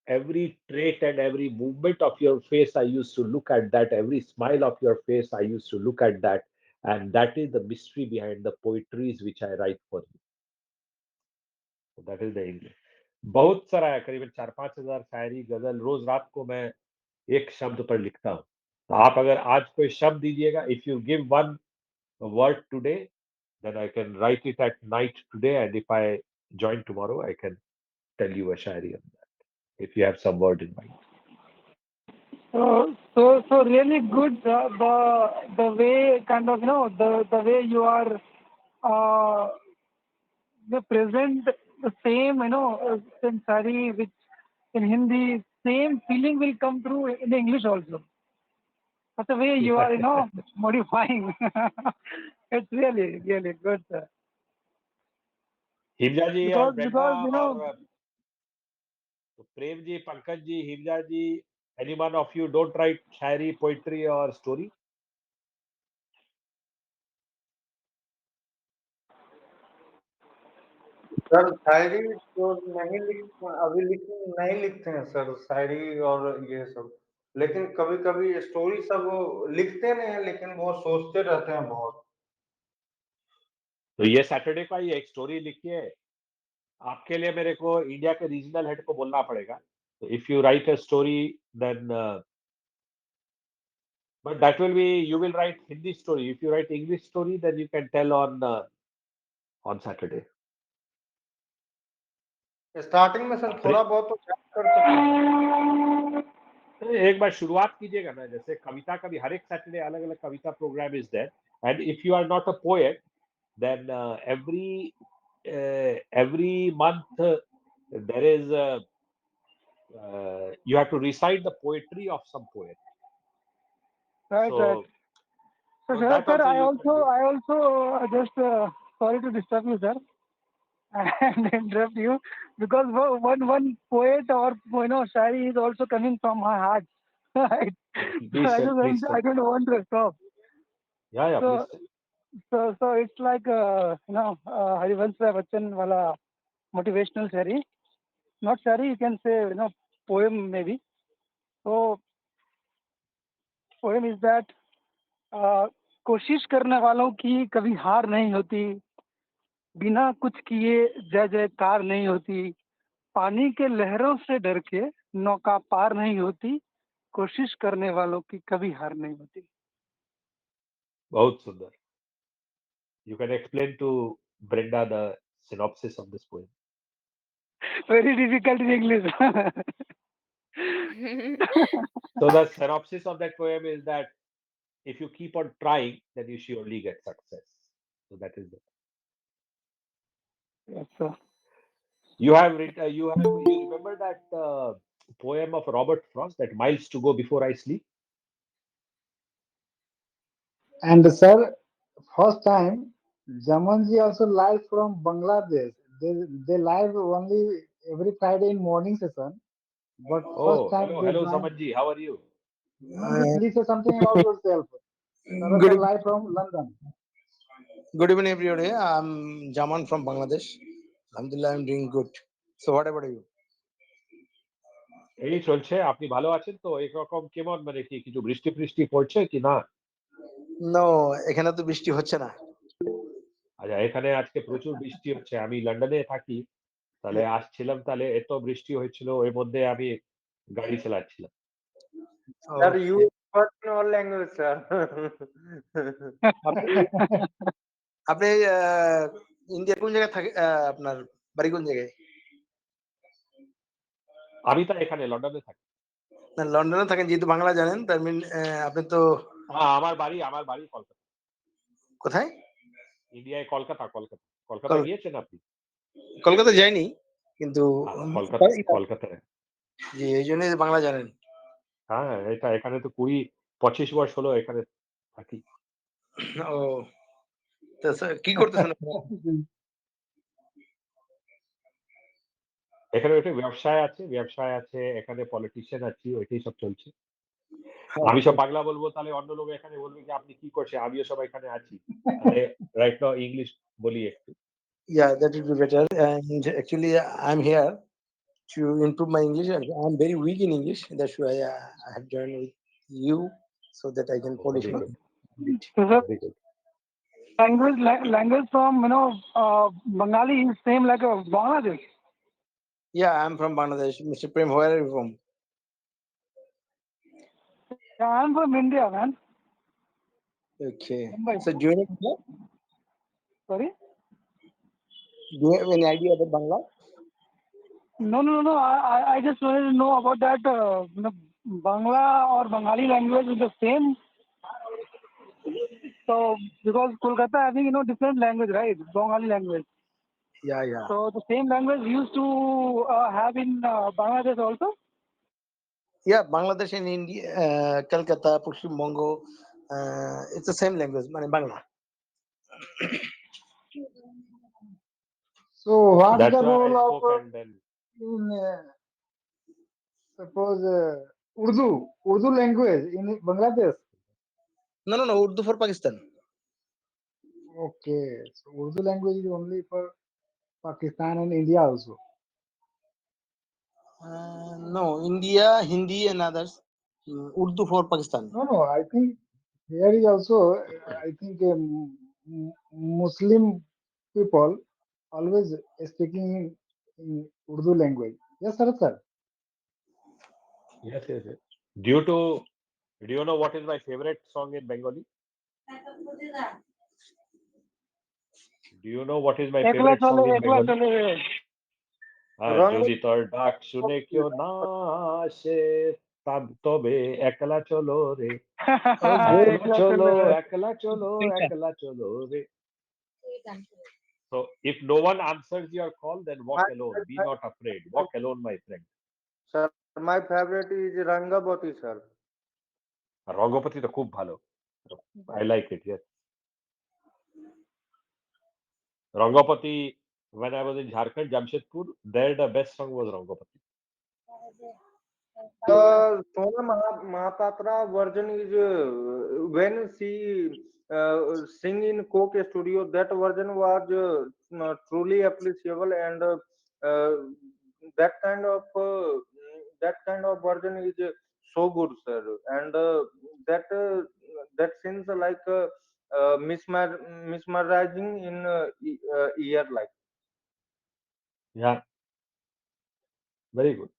Speaker 8: every trait and every movement of your face, I used to look at that. Every smile of your face, I used to look at that. And that is the mystery behind the poetries which I write for you. So that is the English. बहुत सारा है, करीबन 4-5 हजार शायरी गजल रोज रात को मैं एक शब्द पर लिखता हूँ. तो आप अगर आज कोई शब्द दीजिएगा, if you give one word today, then I can write it at night today, and if I join tomorrow, I can tell you a shairi on that, if you have some word in mind.
Speaker 7: So really good. The way kind of the way you are uh, the present the same same sari which in Hindi same feeling will come through in English also. But the way you are modifying, it's really good, sir.
Speaker 8: Himja ji और Brenda
Speaker 7: Because
Speaker 8: और Prem ji, Pankaj ji, Himja ji, anyone of you don't write shayari, poetry or story?
Speaker 4: Sir शायरी तो नहीं अभी नहीं लिखते हैं sir शायरी और ये सब, लेकिन कभी कभी स्टोरी सब लिखते नहीं हैं, लेकिन वो सोचते रहते हैं बहुत।
Speaker 8: तो ये सैटरडे का ही एक स्टोरी लिखिए. आपके लिए मेरे को इंडिया के रीजनल हेड को बोलना पड़ेगा. तो if you write a story, then but that will be, you will write Hindi story. If you write English story, then you can tell on Saturday.
Speaker 4: Starting में सर थोड़ा बहुत तो याद कर सकते हैं।
Speaker 8: एक बार शुरुआत कीजिएगा ना, जैसे कविता का भी हर एक सैटरडे अलग अलग कविता programme is there, and if you are not a poet, then every month there is you have to recite the poetry of some poet.
Speaker 7: right.
Speaker 8: So
Speaker 7: So
Speaker 8: that
Speaker 7: sir,
Speaker 8: also
Speaker 7: I
Speaker 8: you can do.
Speaker 7: also just sorry to disturb you, sir, and interrupt you because one poet or shayari is also coming from my heart. Right. So
Speaker 8: Please tell, please
Speaker 7: I
Speaker 8: tell.
Speaker 7: don't want to stop.
Speaker 8: Yeah,
Speaker 7: So
Speaker 8: please tell.
Speaker 7: so it's like Harivansh Rai Bachchan wala motivational shayari, not shayari, you can say poem maybe. So poem is that कोशिश करने वालों की कभी हार नहीं होती, बिना कुछ किए जय जयकार नहीं होती, पानी के लहरों से डर के नौका पार नहीं होती, कोशिश करने वालों की कभी हार नहीं होती.
Speaker 8: बहुत सुंदर. You can explain to Brenda the synopsis of this poem.
Speaker 7: Very difficult in English.
Speaker 8: So the synopsis of that poem is that if you keep on trying, then you surely get success. So that is it.
Speaker 7: Yes, sir.
Speaker 8: You have written, you remember that poem of Robert Frost, that miles to go before I sleep?
Speaker 3: And sir, first time, Jamanji also live from Bangladesh. They live only every Friday in morning session. But first
Speaker 8: Oh,
Speaker 3: time
Speaker 8: hello,
Speaker 3: they
Speaker 8: hello,
Speaker 3: join.
Speaker 8: Samanji. How are you?
Speaker 3: Jamanji, please say something about yourself. Sir,
Speaker 9: Good,
Speaker 3: sir live from London.
Speaker 9: good evening, everybody. I'm Jaman from Bangladesh. Alhamdulillah, I'm doing good. So, what about you?
Speaker 8: এই চলছে. আপনি ভালো আছেন তো? একরকম কেমন, মানে কি কিছু বৃষ্টি বৃষ্টি পড়ছে কি না?
Speaker 9: No, এখানে তো বৃষ্টি হচ্ছে না।
Speaker 8: আচ্ছা, এখানে আজকে প্রচুর বৃষ্টি হচ্ছে. আমি লন্ডনে থাকি. তাহলে আসছিলাম, তাহলে এত বৃষ্টি হয়েছিল, এর মধ্যে আমি গাড়ি চালাচ্ছিলাম.
Speaker 4: Sir you
Speaker 9: Okay.
Speaker 4: Expert in all language sir.
Speaker 9: আপনি আপনি ইন্ডিয়ার কোন জায়গায় থাকে? আপনার বাড়ি কোন জায়গায়?
Speaker 8: আমি তো এখানে লন্ডনে থাকি.
Speaker 9: না, লন্ডনে থাকেন, যেহেতু বাংলা জানেন তার মিন আপনি তো
Speaker 8: আমার বাড়ি কলকাতা.
Speaker 9: কোথায়?
Speaker 8: ইন্ডিয়ায় কলকাতা. কলকাতা গিয়েছেন আপনি?
Speaker 9: কলকাতা যাইনি, কিন্তু
Speaker 8: কলকাতায়.
Speaker 9: জি, এই জন্যই বাংলা জানেন।
Speaker 8: হ্যাঁ, এখানে তো 20-25 বছর হলো এখানে থাকি.
Speaker 9: ও, তো স্যার কি করতেছেন?
Speaker 8: এখানে ওইটা ব্যবসায় আছে, এখানে পলিটিশিয়ান আছি, ওইটাই সব চলছে। আমি সব
Speaker 9: Okay.
Speaker 8: বাংলা বলবো, তাহলে অন্য লোক এখানে বলবে যে আপনি কি করছেন, আমিও সব এখানে আছি, তাহলে রাইট নাও ইংলিশ বলি একটু।
Speaker 9: Yeah, that would be better. And actually, I'm here to improve my English. I'm very weak in English. That's why I have joined with you so that I can polish
Speaker 8: very
Speaker 9: my
Speaker 8: good,
Speaker 9: bit.
Speaker 7: So, sir,
Speaker 8: very good.
Speaker 7: language from Bengali is same like Bangladesh.
Speaker 9: Yeah, I'm from Bangladesh. Mr. Prem, where are you from?
Speaker 7: Yeah, I'm from India, man.
Speaker 9: Okay.
Speaker 7: Mumbai.
Speaker 9: So, do you
Speaker 7: Sorry.
Speaker 9: have any idea about Bangla?
Speaker 7: No. I just wanted to know about that. Bangla or Bengali language is the same. So because Kolkata having different language, right? Bengali language.
Speaker 9: Yeah.
Speaker 7: So the same language used to have in Bangladesh also.
Speaker 9: Yeah, Bangladesh and India, Calcutta, Pushim Bongo, it's the same language, Bangla.
Speaker 3: So what is
Speaker 8: That's
Speaker 3: the
Speaker 8: why I
Speaker 3: role of
Speaker 8: spoke, and then
Speaker 3: in suppose Urdu language in Bangladesh?
Speaker 9: No, Urdu for Pakistan.
Speaker 3: Okay, so Urdu language is only for Pakistan and India also.
Speaker 9: No, India, Hindi, and others. Urdu for Pakistan.
Speaker 3: No, I think here is also, I think Muslim people always speaking in Urdu language. Yes, sir.
Speaker 8: yes. Do you know what is my favorite song in Bengali? Do you know what is my favorite song in
Speaker 7: Ekla
Speaker 8: Bengali?
Speaker 7: chole.
Speaker 4: Rang
Speaker 8: যদি তোর ডাক শুনে কেউ না আসে, তবে একলা চলো রে,
Speaker 9: Oh, great.
Speaker 7: Ekla
Speaker 8: চলো
Speaker 7: chole.
Speaker 8: একলা চলো,
Speaker 9: Singer.
Speaker 8: একলা চলো রে. So if no one answers your call, then walk alone. Be not afraid. Walk alone, my friend.
Speaker 4: sir, my favorite is Rangabati, sir.
Speaker 8: আর রঙ্গপতি তো খুব ভালো. I like it, yes. Rangapati, when I was in Jharkhand, Jamshedpur, there the best song was Rangapati.
Speaker 4: The Sona Mahapatra version is when she sing in Coke Studio. That version was truly appreciable, and that kind of version is so good, sir. And that that seems like mesmerizing in ear like.
Speaker 8: Yeah, very good.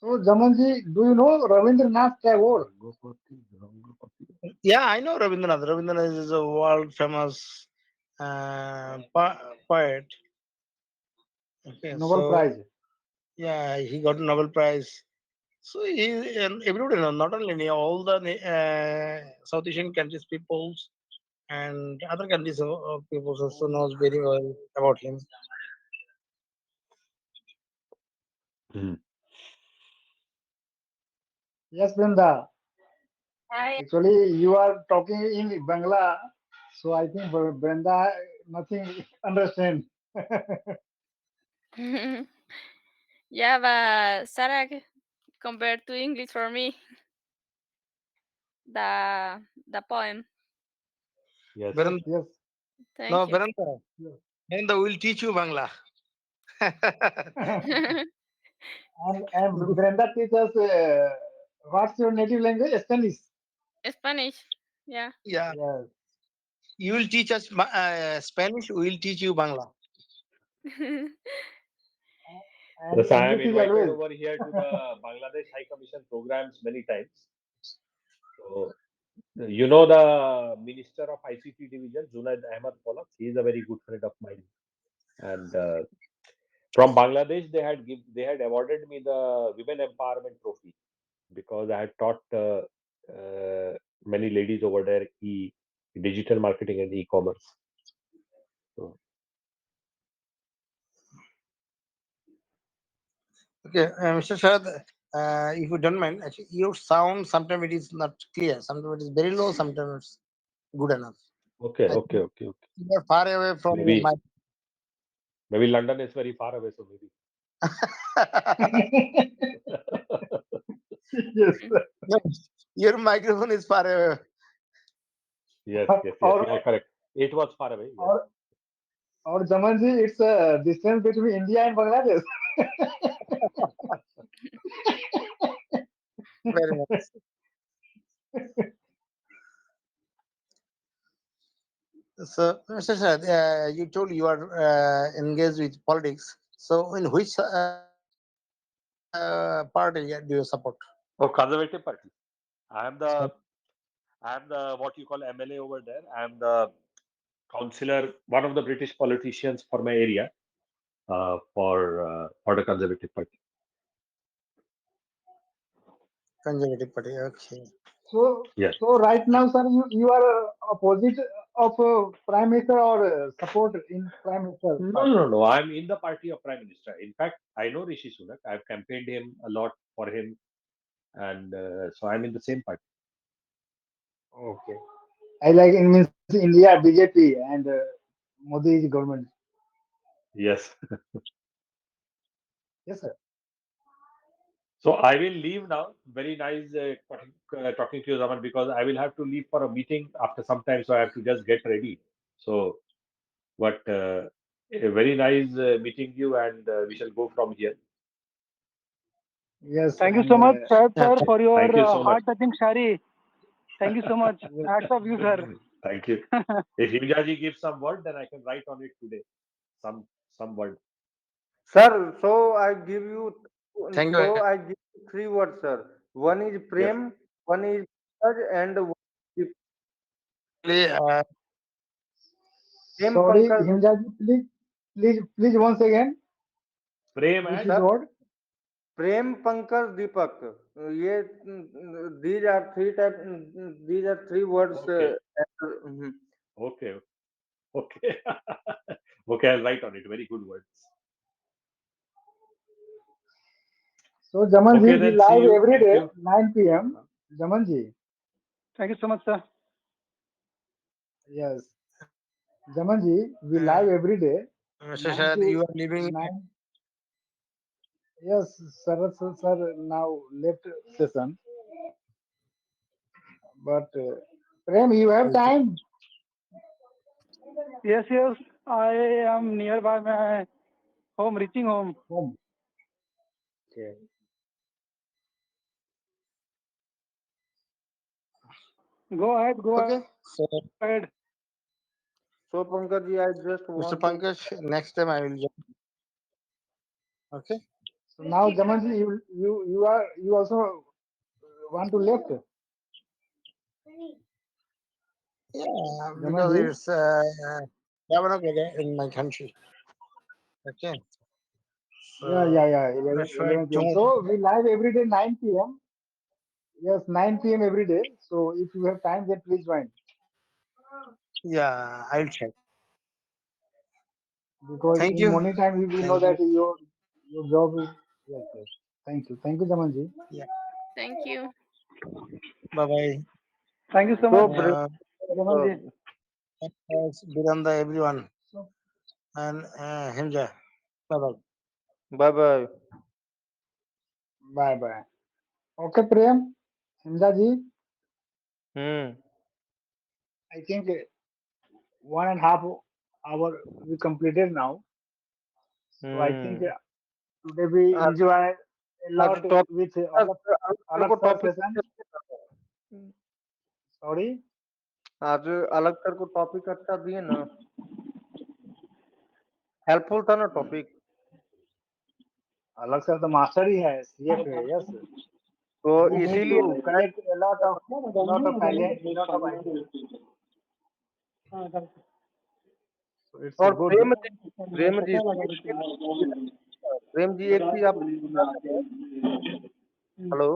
Speaker 3: So Jamanji, do you know Ravindranath Tagore?
Speaker 8: Rangapati.
Speaker 9: Yeah, I know Rabindranath. Rabindranath is a world famous poet. Okay,
Speaker 3: Nobel
Speaker 9: so
Speaker 3: Prize.
Speaker 9: yeah, he got Nobel Prize. So he and everybody know, not only India, all the South Asian countries, peoples and other countries of peoples also knows very well about him.
Speaker 8: Hmm.
Speaker 3: Yes, Brenda.
Speaker 1: Hi.
Speaker 3: Actually, you are talking in Bangla, so I think Brenda nothing understand.
Speaker 1: Yeah, but Sarah, compared to English for me, the poem.
Speaker 8: Yes.
Speaker 9: Beran,
Speaker 3: Yes.
Speaker 9: no,
Speaker 1: Thank you.
Speaker 9: Beranta,
Speaker 3: Yes.
Speaker 9: Beranta will teach you Bangla.
Speaker 3: And Brenda teaches what's your native language? Spanish.
Speaker 1: Spanish. Yeah.
Speaker 9: Yeah,
Speaker 3: Yes.
Speaker 9: you will teach us Spanish. We will teach you Bangla.
Speaker 3: And
Speaker 8: Yes, I am
Speaker 3: English is
Speaker 8: invited
Speaker 3: always.
Speaker 8: over here to the Bangladesh High Commission programs many times. So, you know the Minister of ICT Division, Junaid Ahmad Polak, he is a very good friend of mine. And from Bangladesh, they had awarded me the Women Empowerment Trophy because I had taught many ladies over there digital marketing and e-commerce. So,
Speaker 9: Okay, Mr. Sharad, if you don't mind, actually, your sound sometimes it is not clear. Sometimes it is very low. Sometimes it's good enough.
Speaker 8: okay,
Speaker 9: I
Speaker 8: okay,
Speaker 9: think
Speaker 8: okay, okay.
Speaker 9: you are far away from your
Speaker 8: Maybe
Speaker 9: mic.
Speaker 8: maybe London is very far away, so maybe.
Speaker 3: Yes.
Speaker 9: No, your microphone is far away.
Speaker 8: Yes, yes, yes.
Speaker 3: or
Speaker 8: You are correct. It was far away. Yes.
Speaker 3: or or Jamanji, it's a distance between India and Bangladesh.
Speaker 9: Very nice. So, Mr. Shad, you told you are engaged with politics. So, in which party do you support?
Speaker 8: Oh, Conservative Party. I am
Speaker 9: So,
Speaker 8: the what you call MLA over there. I am the councillor, one of the British politicians for my area, for the Conservative Party.
Speaker 9: Conservative Party. Okay.
Speaker 3: So,
Speaker 8: Yes.
Speaker 3: so right now, sir, you are opposite of Prime Minister or support in Prime Minister
Speaker 8: No,
Speaker 3: party.
Speaker 8: no, no. I'm in the party of Prime Minister. In fact, I know Rishi Sunak. I've campaigned him a lot for him, and so I'm in the same party.
Speaker 3: Okay. I like it means India BJP and Modi is government.
Speaker 8: Yes.
Speaker 3: Yes, sir.
Speaker 8: So I will leave now. Very nice talking to you, Raman, because I will have to leave for a meeting after some time, so I have to just get ready. So, but very nice meeting you, and we shall go from here.
Speaker 3: Yes,
Speaker 7: Thank you
Speaker 3: and
Speaker 7: so much, Syed
Speaker 9: Yeah,
Speaker 7: sir, for your
Speaker 8: Thank you so much.
Speaker 7: heart-touching shari. Thank you so much.
Speaker 3: yes,
Speaker 7: Hats off you, sir.
Speaker 8: Thank you. If Himjaji gives some word, then I can write on it today. Some word.
Speaker 4: Sir, so I give you
Speaker 9: thank you.
Speaker 4: so I give you three words, sir. One is
Speaker 8: Yes.
Speaker 4: Prem, one is Pankaj, and one is
Speaker 9: Actually,
Speaker 4: Prem
Speaker 3: sorry,
Speaker 4: Pankaj.
Speaker 3: Himjaji, please once again,
Speaker 8: Prem
Speaker 3: which
Speaker 8: and
Speaker 3: is
Speaker 4: Sir,
Speaker 3: what?
Speaker 4: Prem Pankaj Deepak. ये these are three type. These are three words.
Speaker 8: okay,
Speaker 4: Mhm.
Speaker 8: okay, okay, okay. I'll write on it. Very good words.
Speaker 3: So, Jamanji,
Speaker 8: Okay,
Speaker 3: we
Speaker 8: then see
Speaker 3: live
Speaker 8: you.
Speaker 3: every
Speaker 8: Thank
Speaker 3: day,
Speaker 8: you.
Speaker 3: 9 p.m. Jamanji,
Speaker 7: Thank you so much, sir.
Speaker 3: yes. Jamanji, we
Speaker 9: uh,
Speaker 3: live every day,
Speaker 9: Mr.
Speaker 3: 9
Speaker 9: Shad,
Speaker 3: to
Speaker 9: you are living.
Speaker 3: 9. Yes, sir, now left session. But, Prem, you have time?
Speaker 7: Yes, yes. I am nearby my home, reaching home.
Speaker 3: Home. Okay.
Speaker 7: Go ahead, go
Speaker 9: Okay.
Speaker 7: ahead.
Speaker 9: So,
Speaker 4: So Pankaj ji, I just
Speaker 9: Mr.
Speaker 4: want to.
Speaker 9: Pankaj, next time I will join. Okay.
Speaker 3: So now, Jamanji, you also want to left,
Speaker 9: Yeah, because
Speaker 3: Jamanji?
Speaker 9: it's Yavanagala in my country. Okay. So
Speaker 3: Yeah. 11,
Speaker 9: that's why
Speaker 3: 11 p.m.
Speaker 9: tomorrow.
Speaker 3: So we live every day 9 p.m. Yes, 9 p.m. every day. So if you have time, then please join.
Speaker 9: Yeah, I'll check.
Speaker 3: Because
Speaker 9: Thank
Speaker 3: in
Speaker 9: you.
Speaker 3: morning time, we know
Speaker 9: Thank you.
Speaker 3: that your job is. Yes. Thank you, Jamanji.
Speaker 9: Yeah.
Speaker 1: Thank you.
Speaker 9: Bye bye.
Speaker 7: Thank you so much,
Speaker 4: So Prem,
Speaker 7: Jamal ji.
Speaker 9: Thanks, Biranda, everyone,
Speaker 3: So
Speaker 9: and Himja. Bye bye.
Speaker 4: bye bye.
Speaker 3: bye. Okay, Prem, Hamza
Speaker 4: Hmm.
Speaker 3: I think 1.5 hour we completed now. So I think
Speaker 4: Hmm.
Speaker 3: today we
Speaker 4: आज
Speaker 3: enjoy a
Speaker 4: आज
Speaker 3: lot
Speaker 4: topic
Speaker 3: with
Speaker 4: अलग
Speaker 3: Alakh
Speaker 4: को
Speaker 3: sir
Speaker 4: topic
Speaker 3: session. Sorry,
Speaker 4: आज अलग sir को topic अच्छा दिए ना, हेल्पफुल था ना topic.
Speaker 3: Alakh sir the master ही है CFA. Yes,
Speaker 4: तो
Speaker 3: he need
Speaker 4: इसीलिए
Speaker 3: to collect a lot of talent, a lot of ideas. So it's
Speaker 4: और
Speaker 3: good.
Speaker 4: प्रेम जी प्रेम जी एक चीज आप. हेलो.